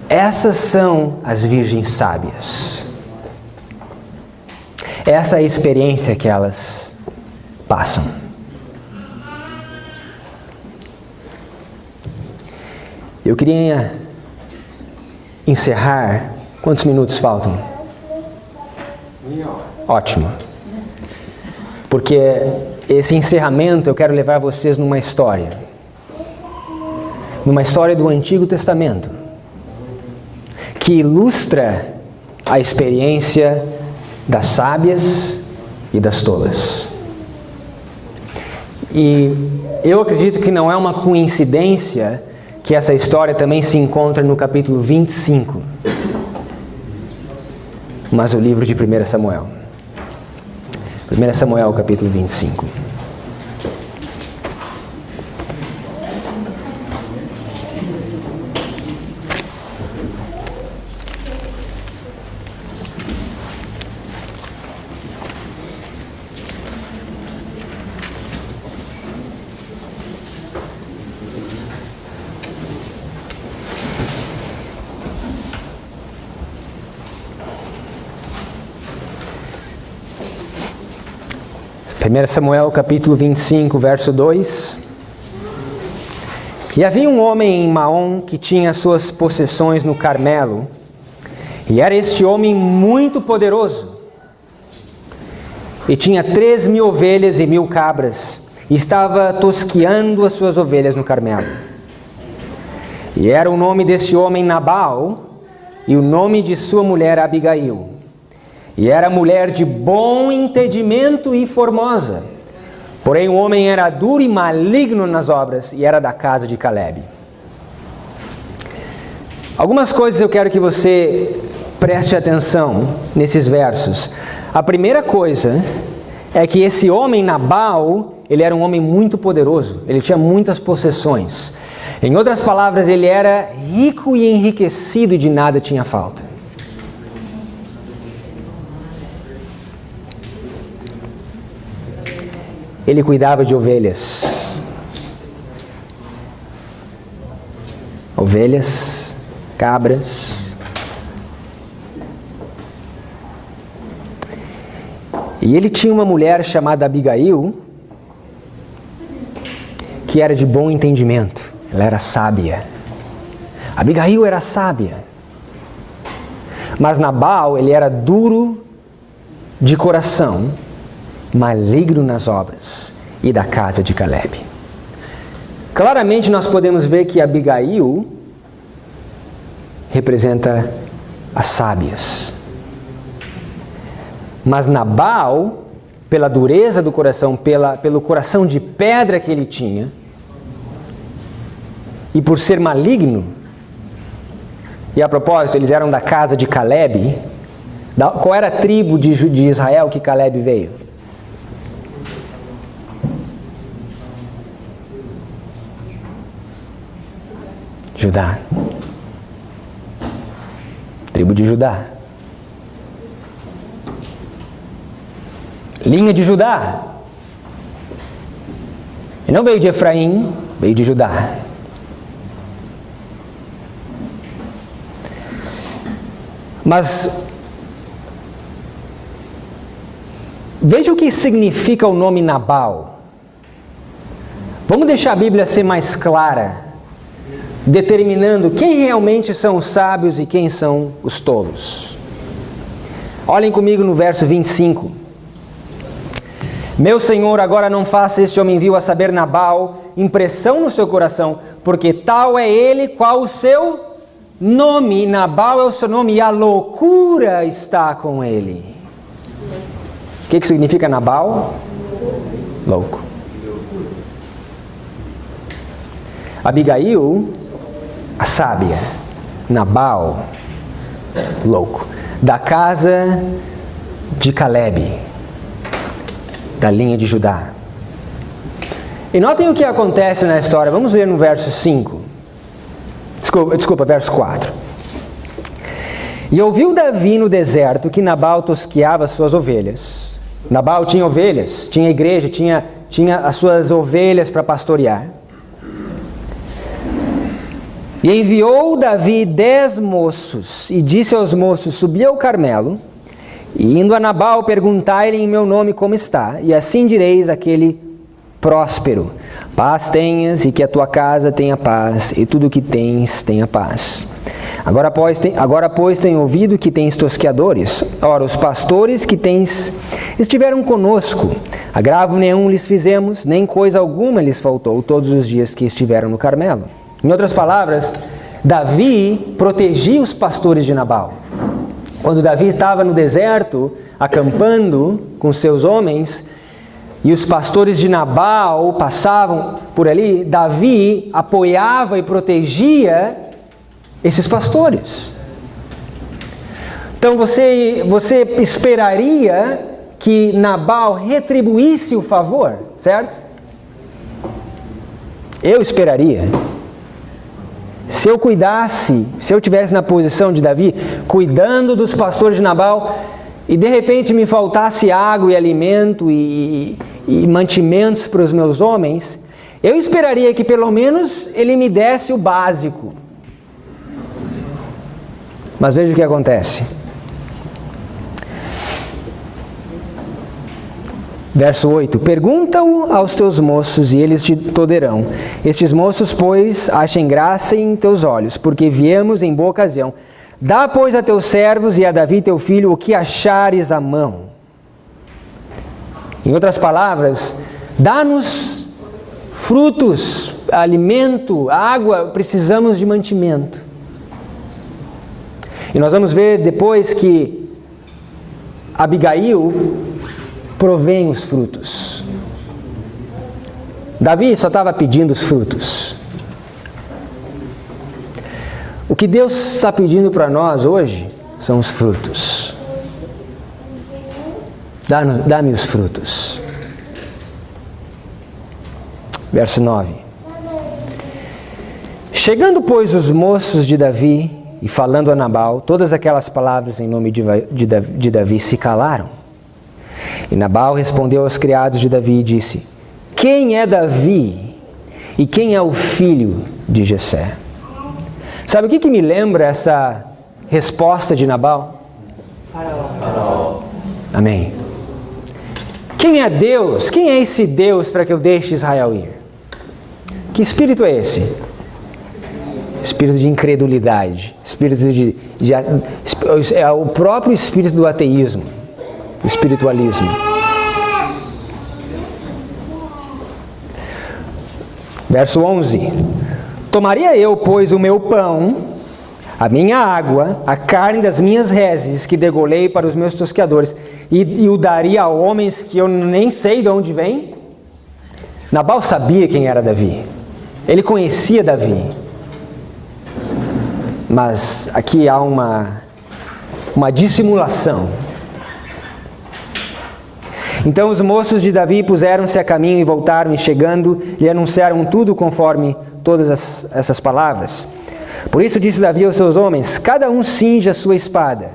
Essas são as virgens sábias. Essa é a experiência que elas passam. Eu queria encerrar. Quantos minutos faltam? Ótimo. Porque esse encerramento eu quero levar vocês numa história. Numa história do Antigo Testamento. Que ilustra a experiência das sábias e das tolas. E eu acredito que não é uma coincidência que essa história também se encontra no capítulo 25. Mas o livro de 1 Samuel. 1 Samuel, capítulo 25. Primeiro Samuel capítulo 25, verso 2. E havia um homem em Maom que tinha suas possessões no Carmelo, e era este homem muito poderoso, e tinha 3.000 ovelhas e 1.000 cabras, e estava tosqueando as suas ovelhas no Carmelo. E era o nome deste homem Nabal, e o nome de sua mulher Abigail. E era mulher de bom entendimento e formosa. Porém o homem era duro e maligno nas obras, e era da casa de Calebe. Algumas coisas eu quero que você preste atenção nesses versos. A primeira coisa é que esse homem Nabal, ele era um homem muito poderoso. Ele tinha muitas possessões. Em outras palavras, ele era rico e enriquecido e de nada tinha falta. Ele cuidava de ovelhas. Ovelhas, cabras. E ele tinha uma mulher chamada Abigail, que era de bom entendimento. Ela era sábia. Abigail era sábia. Mas Nabal, ele era duro de coração, maligno nas obras, e da casa de Calebe. Claramente nós podemos ver que Abigail representa as sábias. Mas Nabal, pela dureza do coração, pelo coração de pedra que ele tinha, e por ser maligno, e a propósito, eles eram da casa de Calebe. Qual era a tribo de Israel que Calebe veio? Judá. Tribo de Judá. Linha de Judá. Ele não veio de Efraim, veio de Judá. Mas veja o que significa o nome Nabal. Vamos deixar a Bíblia ser mais clara, determinando quem realmente são os sábios e quem são os tolos. Olhem comigo no verso 25. Meu senhor, agora não faça este homem vil, a saber, Nabal, impressão no seu coração, porque tal é ele qual o seu nome. Nabal é o seu nome e a loucura está com ele. O que significa Nabal? Louco. Abigail, a sábia. Nabal, louco. Da casa de Caleb, da linha de Judá. E notem o que acontece na história. Vamos ler no verso 5. Desculpa, verso 4. E ouviu Davi no deserto que Nabal tosqueava suas ovelhas. Nabal tinha ovelhas, tinha igreja, tinha as suas ovelhas para pastorear. E enviou Davi 10 moços, e disse aos moços: subi ao Carmelo, e indo a Nabal, perguntai-lhe em meu nome como está, e assim direis àquele próspero: paz tenhas, e que a tua casa tenha paz, e tudo o que tens tenha paz. Agora, pois, tenho ouvido que tens tosqueadores. Ora, os pastores que tens estiveram conosco. Agravo nenhum lhes fizemos, nem coisa alguma lhes faltou todos os dias que estiveram no Carmelo. Em outras palavras, Davi protegia os pastores de Nabal. Quando Davi estava no deserto, acampando com seus homens, e os pastores de Nabal passavam por ali, Davi apoiava e protegia esses pastores. Então você esperaria que Nabal retribuísse o favor, certo? Eu esperaria. Se eu cuidasse, se eu tivesse na posição de Davi, cuidando dos pastores de Nabal, e de repente me faltasse água e alimento e mantimentos para os meus homens, eu esperaria que pelo menos ele me desse o básico. Mas veja o que acontece. Verso 8. Pergunta-o aos teus moços e eles te toderão. Estes moços, pois, achem graça em teus olhos, porque viemos em boa ocasião. Dá, pois, a teus servos e a Davi teu filho o que achares à mão. Em outras palavras, dá-nos frutos, alimento, água, precisamos de mantimento. E nós vamos ver depois que Abigail provém os frutos. Davi só estava pedindo os frutos. O que Deus está pedindo para nós hoje são os frutos. Dá-me os frutos. Verso 9. Chegando, pois, os moços de Davi e falando a Nabal, todas aquelas palavras em nome de Davi se calaram. E Nabal respondeu aos criados de Davi e disse: quem é Davi e quem é o filho de Jessé? Sabe o que me lembra essa resposta de Nabal? Faraó. Amém. Quem é Deus? Quem é esse Deus para que eu deixe Israel ir? Que espírito é esse? Espírito de incredulidade. Espírito é o próprio espírito do ateísmo, do espiritualismo. Verso 11. Tomaria eu, pois, o meu pão, a minha água, a carne das minhas reses que degolei para os meus tosqueadores e o daria a homens que eu nem sei de onde vêm? Nabal sabia quem era Davi. Ele conhecia Davi. Mas aqui há uma dissimulação. Então os moços de Davi puseram-se a caminho e voltaram, e chegando, lhe anunciaram tudo conforme todas essas palavras. Por isso disse Davi aos seus homens: cada um cinja a sua espada.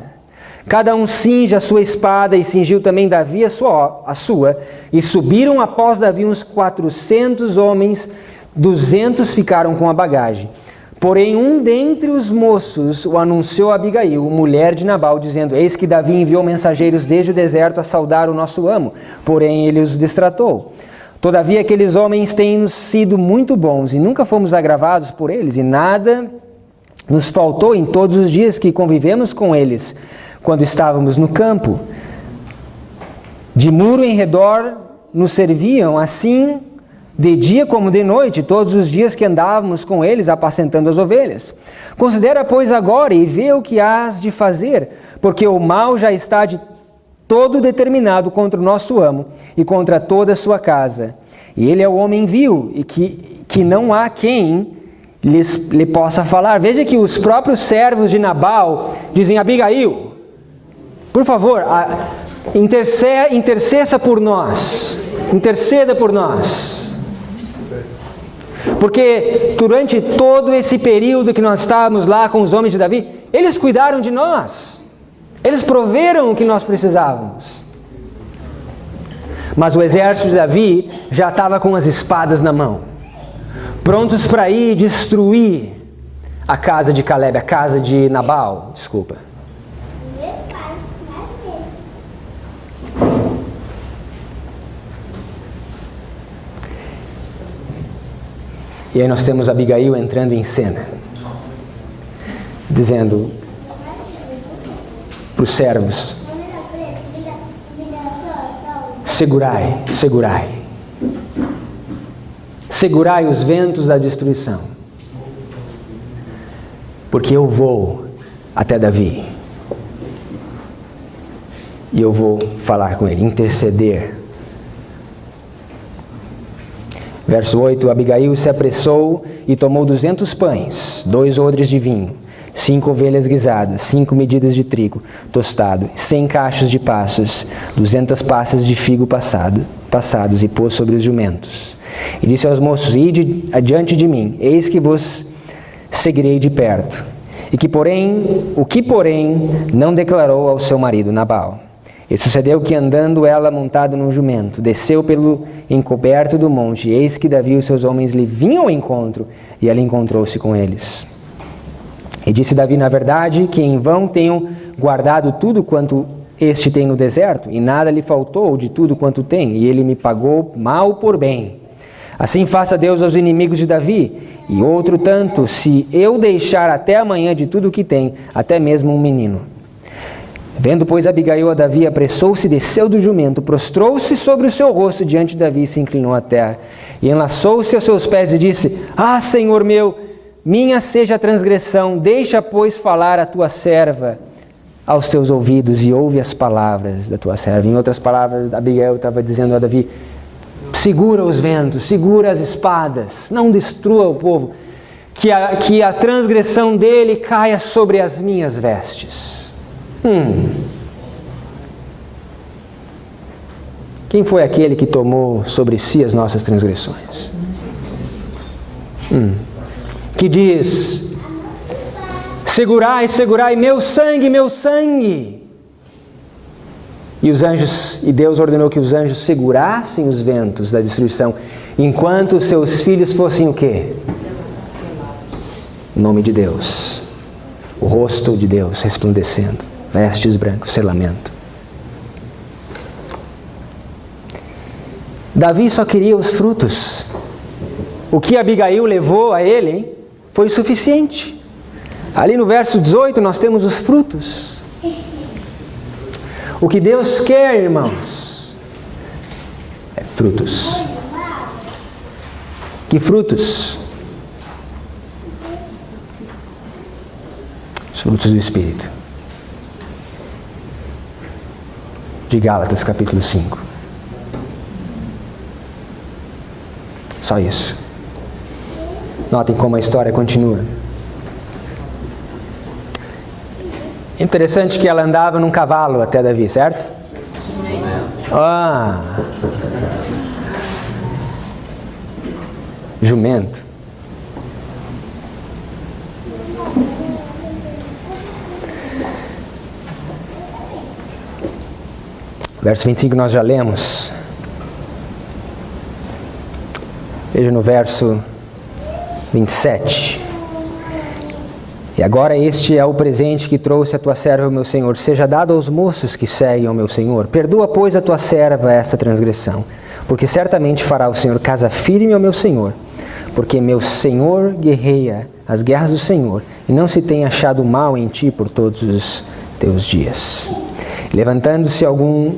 Cada um cinja a sua espada, e cingiu também Davi a sua, e subiram após Davi uns 400 homens, 200 ficaram com a bagagem. Porém, um dentre os moços o anunciou a Abigail, mulher de Nabal, dizendo: eis que Davi enviou mensageiros desde o deserto a saudar o nosso amo, porém ele os destratou. Todavia aqueles homens têm sido muito bons, e nunca fomos agravados por eles, e nada nos faltou em todos os dias que convivemos com eles. quando estávamos no campo. De muro em redor nos serviam, assim de dia como de noite, todos os dias que andávamos com eles apacentando as ovelhas. Considera, pois, agora e vê o que hás de fazer, porque o mal já está de todo determinado contra o nosso amo e contra toda a sua casa. E ele é o homem vil e que não há quem lhe possa falar. Veja que os próprios servos de Nabal dizem: Abigail, por favor, interceda por nós. Interceda por nós. Porque durante todo esse período que nós estávamos lá com os homens de Davi, eles cuidaram de nós. Eles proveram o que nós precisávamos. Mas o exército de Davi já estava com as espadas na mão, prontos para ir destruir a casa de Caleb, a casa de Nabal, desculpa. E aí nós temos Abigail entrando em cena, dizendo para os servos: segurai, segurai. Segurai os ventos da destruição, porque eu vou até Davi. E eu vou falar com ele, interceder. Verso 8, Abigail se apressou e tomou 200 pães, 2 odres de vinho, 5 ovelhas guisadas, 5 medidas de trigo tostado, 100 cachos de passas, 200 passas de figo passados, e pôs sobre os jumentos. E disse aos moços: ide adiante de mim, eis que vos seguirei de perto. O que porém não declarou ao seu marido Nabal. E sucedeu que, andando ela montada num jumento, desceu pelo encoberto do monte, e eis que Davi e os seus homens lhe vinham ao encontro, e ela encontrou-se com eles. E disse Davi: na verdade, que em vão tenho guardado tudo quanto este tem no deserto, e nada lhe faltou de tudo quanto tem, e ele me pagou mal por bem. Assim faça Deus aos inimigos de Davi, e outro tanto, se eu deixar até amanhã de tudo o que tem, até mesmo um menino. Vendo, pois, Abigail a Davi, apressou-se, desceu do jumento, prostrou-se sobre o seu rosto diante de Davi e se inclinou à terra. E enlaçou-se aos seus pés e disse: ah, Senhor meu, minha seja a transgressão, deixa, pois, falar a tua serva aos teus ouvidos e ouve as palavras da tua serva. Em outras palavras, Abigail estava dizendo a Davi: segura os ventos, segura as espadas, não destrua o povo, que a transgressão dele caia sobre as minhas vestes. Quem foi aquele que tomou sobre si as nossas transgressões? Que diz: segurai, segurai meu sangue, meu sangue. E Deus ordenou que os anjos segurassem os ventos da destruição, enquanto os seus filhos fossem o quê? O nome de Deus, o rosto de Deus resplandecendo, vestes brancos, selamento. Davi só queria os frutos. O que Abigail levou a ele foi suficiente. Ali no verso 18 nós temos os frutos. O que Deus quer, irmãos, é frutos. Que frutos? Os frutos do Espírito. De Gálatas capítulo 5. Só isso. Notem como a história continua. Interessante que ela andava num cavalo até Davi, certo? Jumento. Verso 25 nós já lemos. Veja no verso 27. E agora este é o presente que trouxe a tua serva, meu senhor. Seja dado aos moços que seguem ao meu senhor. Perdoa, pois, a tua serva esta transgressão, porque certamente fará o Senhor casa firme ao meu senhor. Porque meu senhor guerreia as guerras do Senhor, e não se tem achado mal em ti por todos os teus dias. Levantando-se algum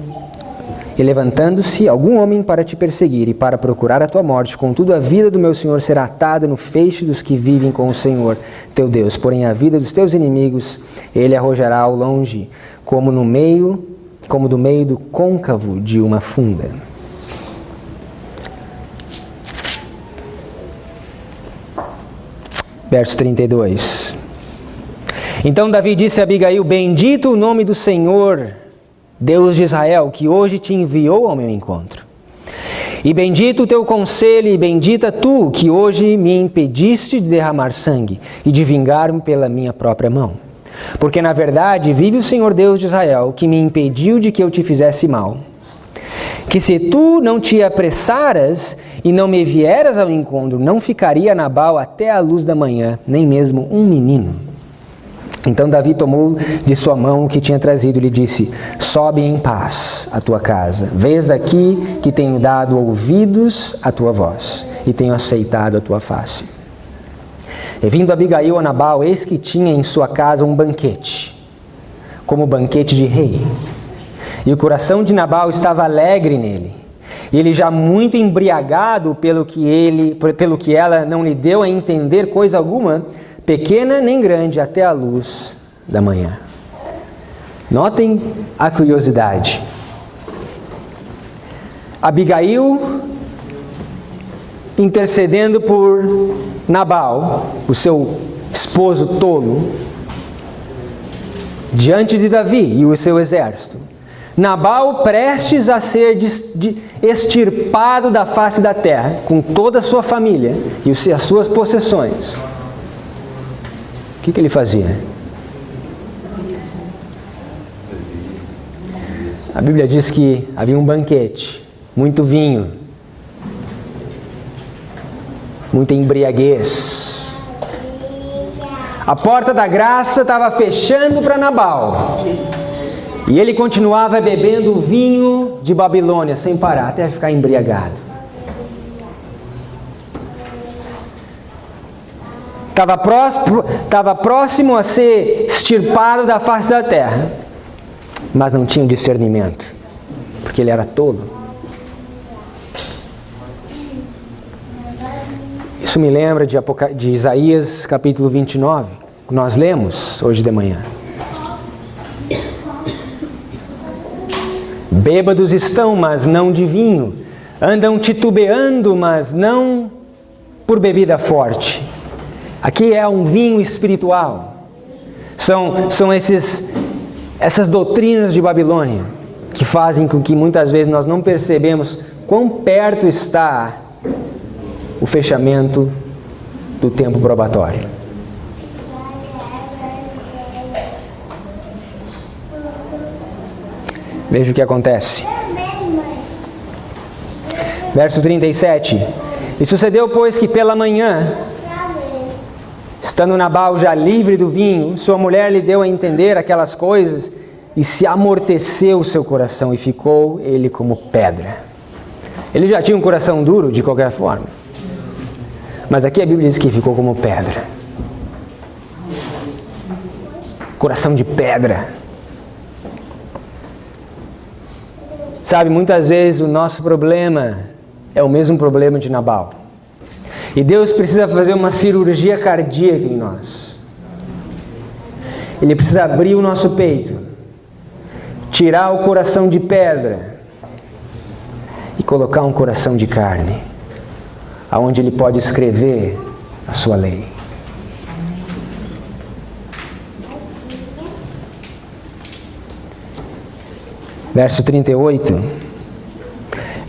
homem para te perseguir e para procurar a tua morte, contudo a vida do meu Senhor será atada no feixe dos que vivem com o Senhor teu Deus. Porém a vida dos teus inimigos ele arrojará ao longe, como do meio do côncavo de uma funda. Verso 32. Então Davi disse a Abigail: bendito o nome do Senhor, Deus de Israel, que hoje te enviou ao meu encontro. E bendito o teu conselho, e bendita tu, que hoje me impediste de derramar sangue e de vingar-me pela minha própria mão. Porque na verdade vive o Senhor Deus de Israel, que me impediu de que eu te fizesse mal. Que se tu não te apressaras e não me vieras ao encontro, não ficaria Nabal até a luz da manhã, nem mesmo um menino. Então Davi tomou de sua mão o que tinha trazido e lhe disse: sobe em paz à tua casa. Vês aqui que tenho dado ouvidos à tua voz e tenho aceitado a tua face. E vindo Abigail a Nabal, eis que tinha em sua casa um banquete, como banquete de rei. E o coração de Nabal estava alegre nele. E ele já muito embriagado pelo que ela não lhe deu a entender coisa alguma, pequena nem grande, até a luz da manhã. Notem a curiosidade. Abigail intercedendo por Nabal, o seu esposo tolo, diante de Davi e o seu exército. Nabal prestes a ser extirpado da face da terra, com toda a sua família e as suas possessões. O que ele fazia? A Bíblia diz que havia um banquete, muito vinho, muita embriaguez. A porta da graça estava fechando para Nabal. E ele continuava bebendo o vinho de Babilônia sem parar, até ficar embriagado. Estava próximo a ser extirpado da face da terra, mas não tinha discernimento, porque ele era tolo. Isso me lembra de Isaías capítulo 29, que nós lemos hoje de manhã. Bêbados estão, mas não de vinho. Andam titubeando, mas não por bebida forte. Aqui é um vinho espiritual. São essas doutrinas de Babilônia que fazem com que muitas vezes nós não percebemos quão perto está o fechamento do tempo probatório. Veja o que acontece. Verso 37. E sucedeu, pois, que pela manhã, estando Nabal já livre do vinho, sua mulher lhe deu a entender aquelas coisas e se amorteceu o seu coração e ficou ele como pedra. Ele já tinha um coração duro de qualquer forma, mas aqui a Bíblia diz que ficou como pedra. Coração de pedra. Sabe, muitas vezes o nosso problema é o mesmo problema de Nabal. E Deus precisa fazer uma cirurgia cardíaca em nós. Ele precisa abrir o nosso peito, tirar o coração de pedra e colocar um coração de carne, aonde Ele pode escrever a sua lei. Verso 38.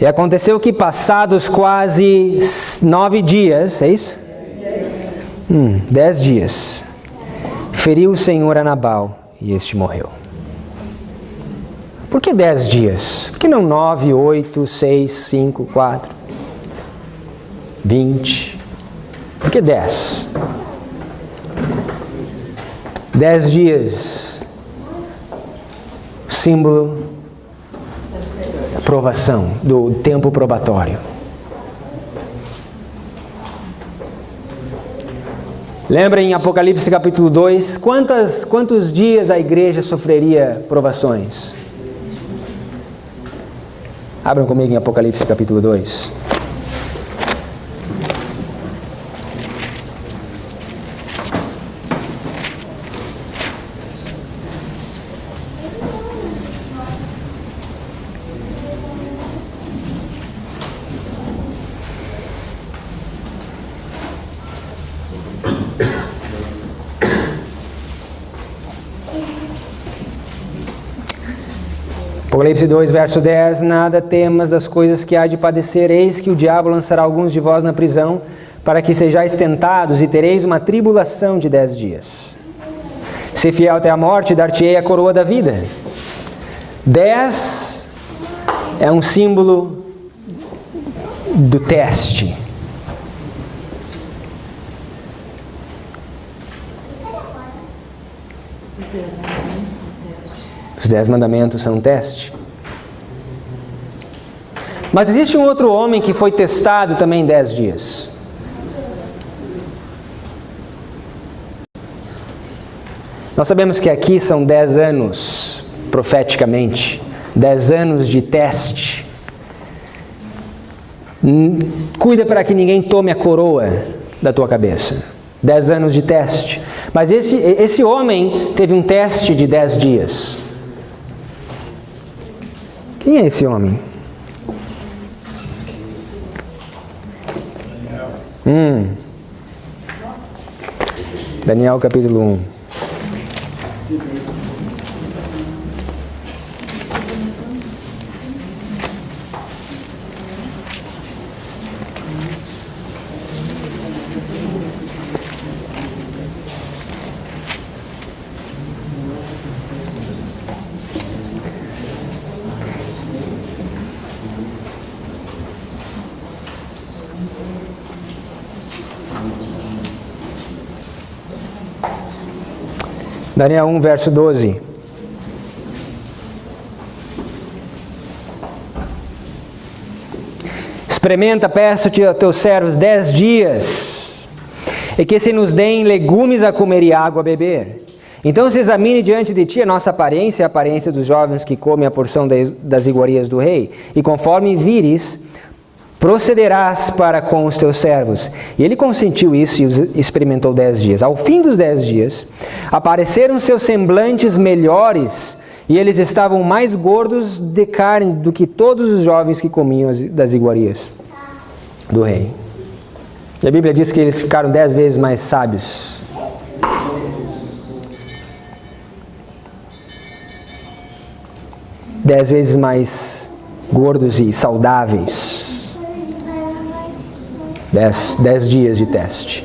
E aconteceu que passados quase 9 dias, é isso? 10 dias, feriu o Senhor a Nabal e este morreu. Por que 10 dias? Por que não 9, 8, 6, 5, 4, 20? Por que 10? 10 dias, símbolo provação, do tempo probatório. Lembra em Apocalipse capítulo 2, quantos dias a igreja sofreria provações? Abram comigo em Apocalipse capítulo 2. Apocalipse 2, verso 10, nada temas das coisas que há de padecer, eis que o diabo lançará alguns de vós na prisão, para que sejais tentados e tereis uma tribulação de 10 dias. Se fiel até a morte, dar-te-ei a coroa da vida. 10 é um símbolo do teste. Os 10 mandamentos são um teste. Mas existe um outro homem que foi testado também em 10 dias. Nós sabemos que aqui são 10 anos, profeticamente. 10 anos de teste. Cuida para que ninguém tome a coroa da tua cabeça. 10 anos de teste. Mas esse homem teve um teste de 10 dias. Quem é esse homem? Daniel capítulo 1. Daniel 1, verso 12. Experimenta, peço-te a teus servos 10 dias, e que se nos deem legumes a comer e água a beber. Então se examine diante de ti a nossa aparência, a aparência dos jovens que comem a porção das iguarias do rei, e conforme vires, procederás para com os teus servos. E ele consentiu isso e experimentou 10 dias. Ao fim dos 10 dias, apareceram seus semblantes melhores, e eles estavam mais gordos de carne do que todos os jovens que comiam das iguarias do rei. E a Bíblia diz que eles ficaram 10 vezes mais sábios. Dez vezes mais gordos e saudáveis. 10 dias de teste.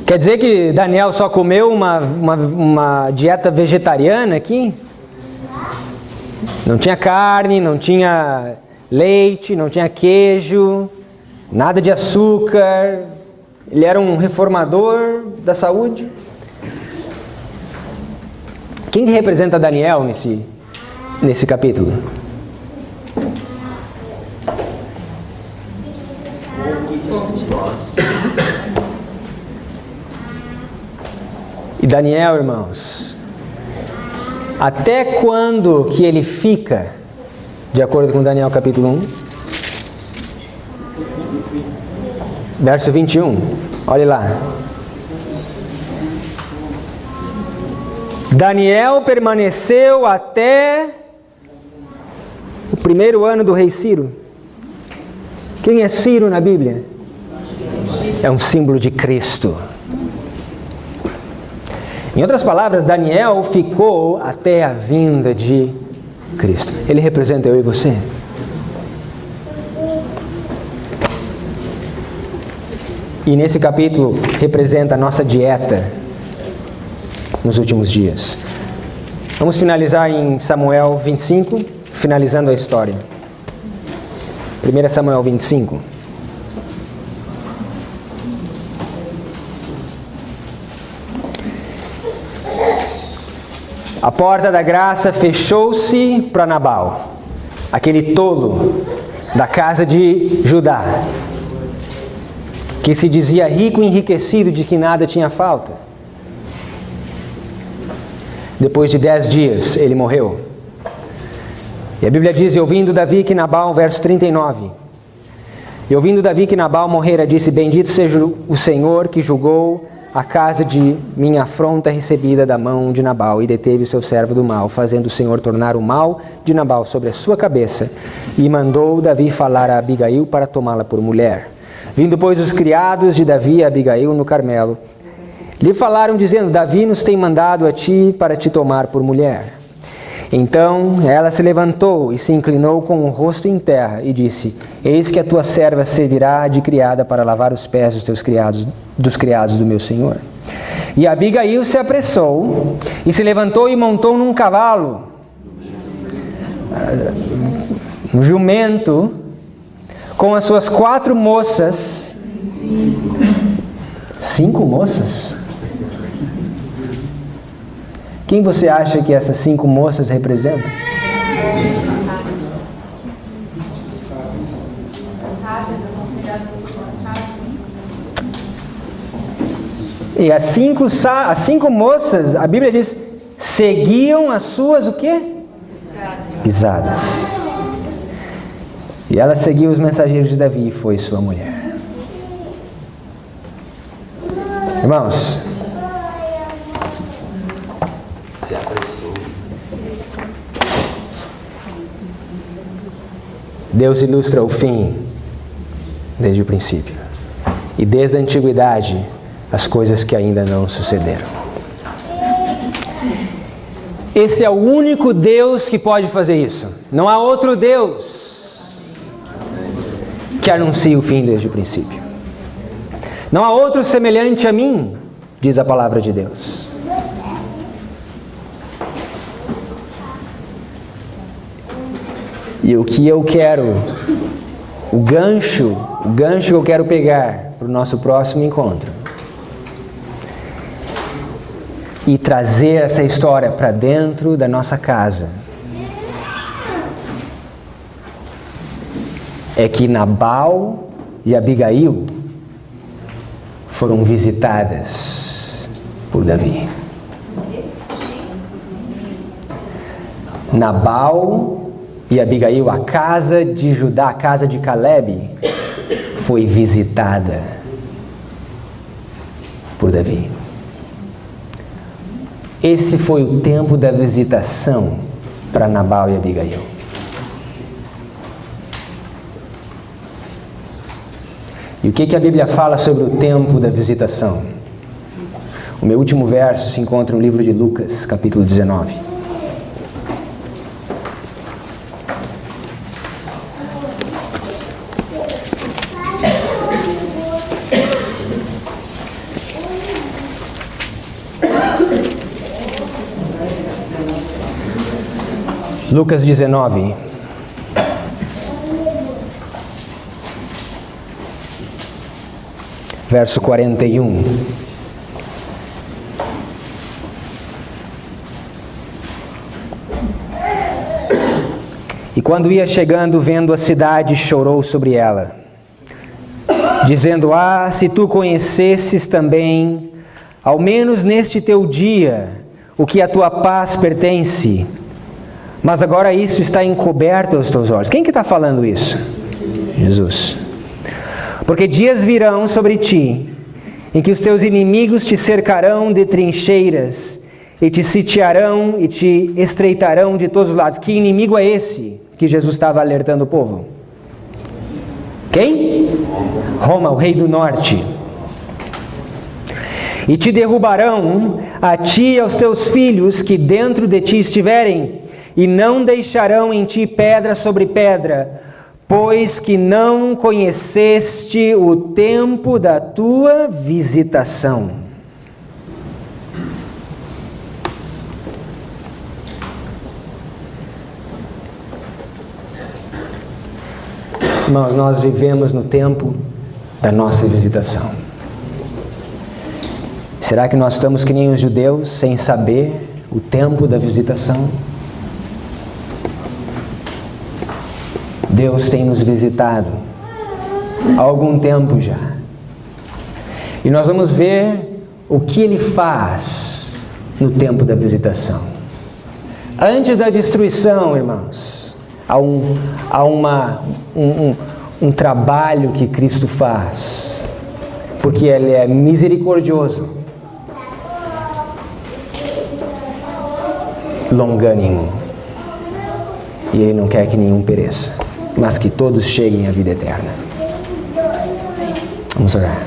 Quer dizer que Daniel só comeu uma dieta vegetariana aqui? Não tinha carne, não tinha leite, não tinha queijo, nada de açúcar. Ele era um reformador da saúde. Quem representa Daniel nesse capítulo? E Daniel, irmãos, até quando que ele fica, de acordo com Daniel capítulo 1? Verso 21, olhe lá. Daniel permaneceu até o primeiro ano do rei Ciro. Quem é Ciro na Bíblia? É um símbolo de Cristo. Em outras palavras, Daniel ficou até a vinda de Cristo. Ele representa eu e você. E nesse capítulo representa a nossa dieta nos últimos dias. Vamos finalizar em Samuel 25, finalizando a história. 1 Samuel 25. A porta da graça fechou-se para Nabal, aquele tolo da casa de Judá, que se dizia rico e enriquecido, de que nada tinha falta. Depois de 10 dias, ele morreu. E a Bíblia diz, e ouvindo Davi que Nabal, verso 39, e ouvindo Davi que Nabal morrera, disse, bendito seja o Senhor que julgou a casa de minha afronta recebida da mão de Nabal, e deteve o seu servo do mal, fazendo o Senhor tornar o mal de Nabal sobre a sua cabeça. E mandou Davi falar a Abigail para tomá-la por mulher. Vindo, pois, os criados de Davi a Abigail no Carmelo, lhe falaram, dizendo, Davi nos tem mandado a ti para te tomar por mulher. Então ela se levantou e se inclinou com o rosto em terra e disse, eis que a tua serva servirá de criada para lavar os pés dos criados do meu senhor. E Abigail se apressou e se levantou e montou num cavalo, um jumento, com as suas 4 moças. 5 moças? Quem você acha que essas 5 moças representam? E as 5 moças, a Bíblia diz, seguiam as suas o quê? Pisadas. E ela seguiu os mensageiros de Davi e foi sua mulher. Irmãos, Deus ilustra o fim desde o princípio. E desde a antiguidade, as coisas que ainda não sucederam. Esse é o único Deus que pode fazer isso. Não há outro Deus que anuncie o fim desde o princípio. Não há outro semelhante a mim, diz a palavra de Deus. E o que eu quero, o gancho que eu quero pegar para o nosso próximo encontro e trazer essa história para dentro da nossa casa é que Nabal e Abigail foram visitadas por Davi. Nabal e Abigail, a casa de Judá, a casa de Caleb, foi visitada por Davi. Esse foi o tempo da visitação para Nabal e Abigail. E o que a Bíblia fala sobre o tempo da visitação? O meu último verso se encontra no livro de Lucas, capítulo 19. Lucas 19, verso 41. E quando ia chegando, vendo a cidade, chorou sobre ela, dizendo, ah, se tu conhecesses também, ao menos neste teu dia, o que a tua paz pertence, mas agora isso está encoberto aos teus olhos. Quem que está falando isso? Jesus. Porque dias virão sobre ti, em que os teus inimigos te cercarão de trincheiras, e te sitiarão e te estreitarão de todos os lados. Que inimigo é esse que Jesus estava alertando o povo? Quem? Roma, o rei do norte. E te derrubarão a ti e aos teus filhos que dentro de ti estiverem, e não deixarão em ti pedra sobre pedra, pois que não conheceste o tempo da tua visitação. Irmãos, nós vivemos no tempo da nossa visitação. Será que nós estamos que nem os judeus, sem saber o tempo da visitação? Deus tem nos visitado há algum tempo já. E nós vamos ver o que ele faz no tempo da visitação. Antes da destruição, irmãos, há um trabalho que Cristo faz, porque Ele é misericordioso, longânimo, e Ele não quer que nenhum pereça, mas que todos cheguem à vida eterna. Vamos orar.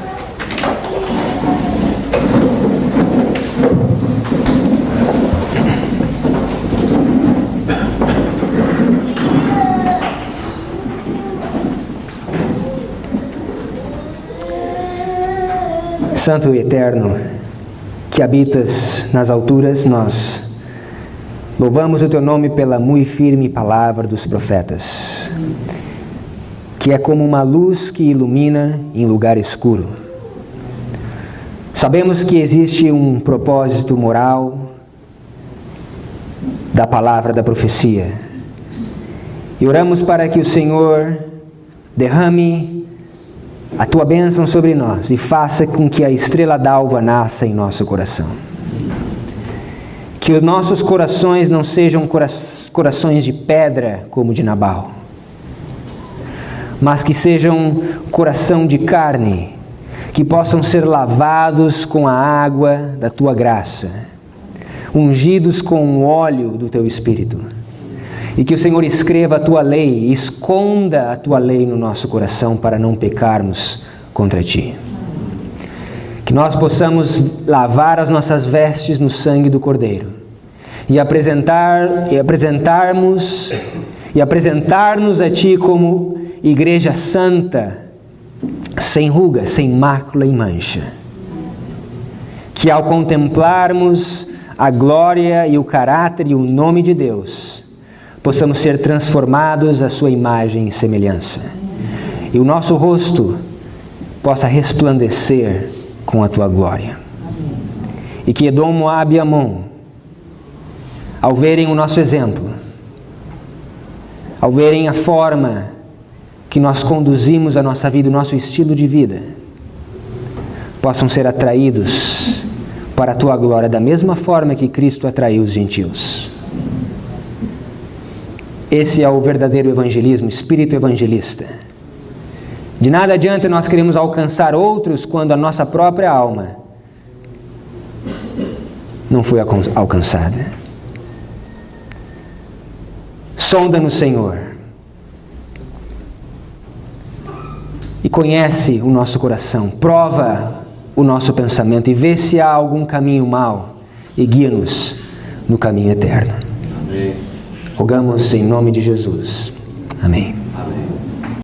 Santo e eterno, que habitas nas alturas, nós louvamos o teu nome pela muito firme palavra dos profetas, que é como uma luz que ilumina em lugar escuro. Sabemos que existe um propósito moral da palavra da profecia, e oramos para que o Senhor derrame a tua bênção sobre nós e faça com que a estrela d'alva nasça em nosso coração. Que os nossos corações não sejam corações de pedra como de Nabal, mas que sejam coração de carne, que possam ser lavados com a água da tua graça, ungidos com o óleo do teu Espírito. E que o Senhor escreva a tua lei, esconda a tua lei no nosso coração para não pecarmos contra ti. Que nós possamos lavar as nossas vestes no sangue do Cordeiro e apresentar-nos a ti como igreja santa, sem ruga, sem mácula e mancha. Que ao contemplarmos a glória e o caráter e o nome de Deus, possamos ser transformados à sua imagem e semelhança, e o nosso rosto possa resplandecer com a tua glória. E que Edom, Moabe e Amon, ao verem o nosso exemplo, ao verem a forma que nós conduzimos a nossa vida, o nosso estilo de vida, possam ser atraídos para a tua glória da mesma forma que Cristo atraiu os gentios. Esse é o verdadeiro evangelismo, espírito evangelista. De nada adianta nós queremos alcançar outros quando a nossa própria alma não foi alcançada. Sonda-nos, Senhor, e conhece o nosso coração, prova o nosso pensamento e vê se há algum caminho mau e guia-nos no caminho eterno. Amém. Rogamos em nome de Jesus. Amém.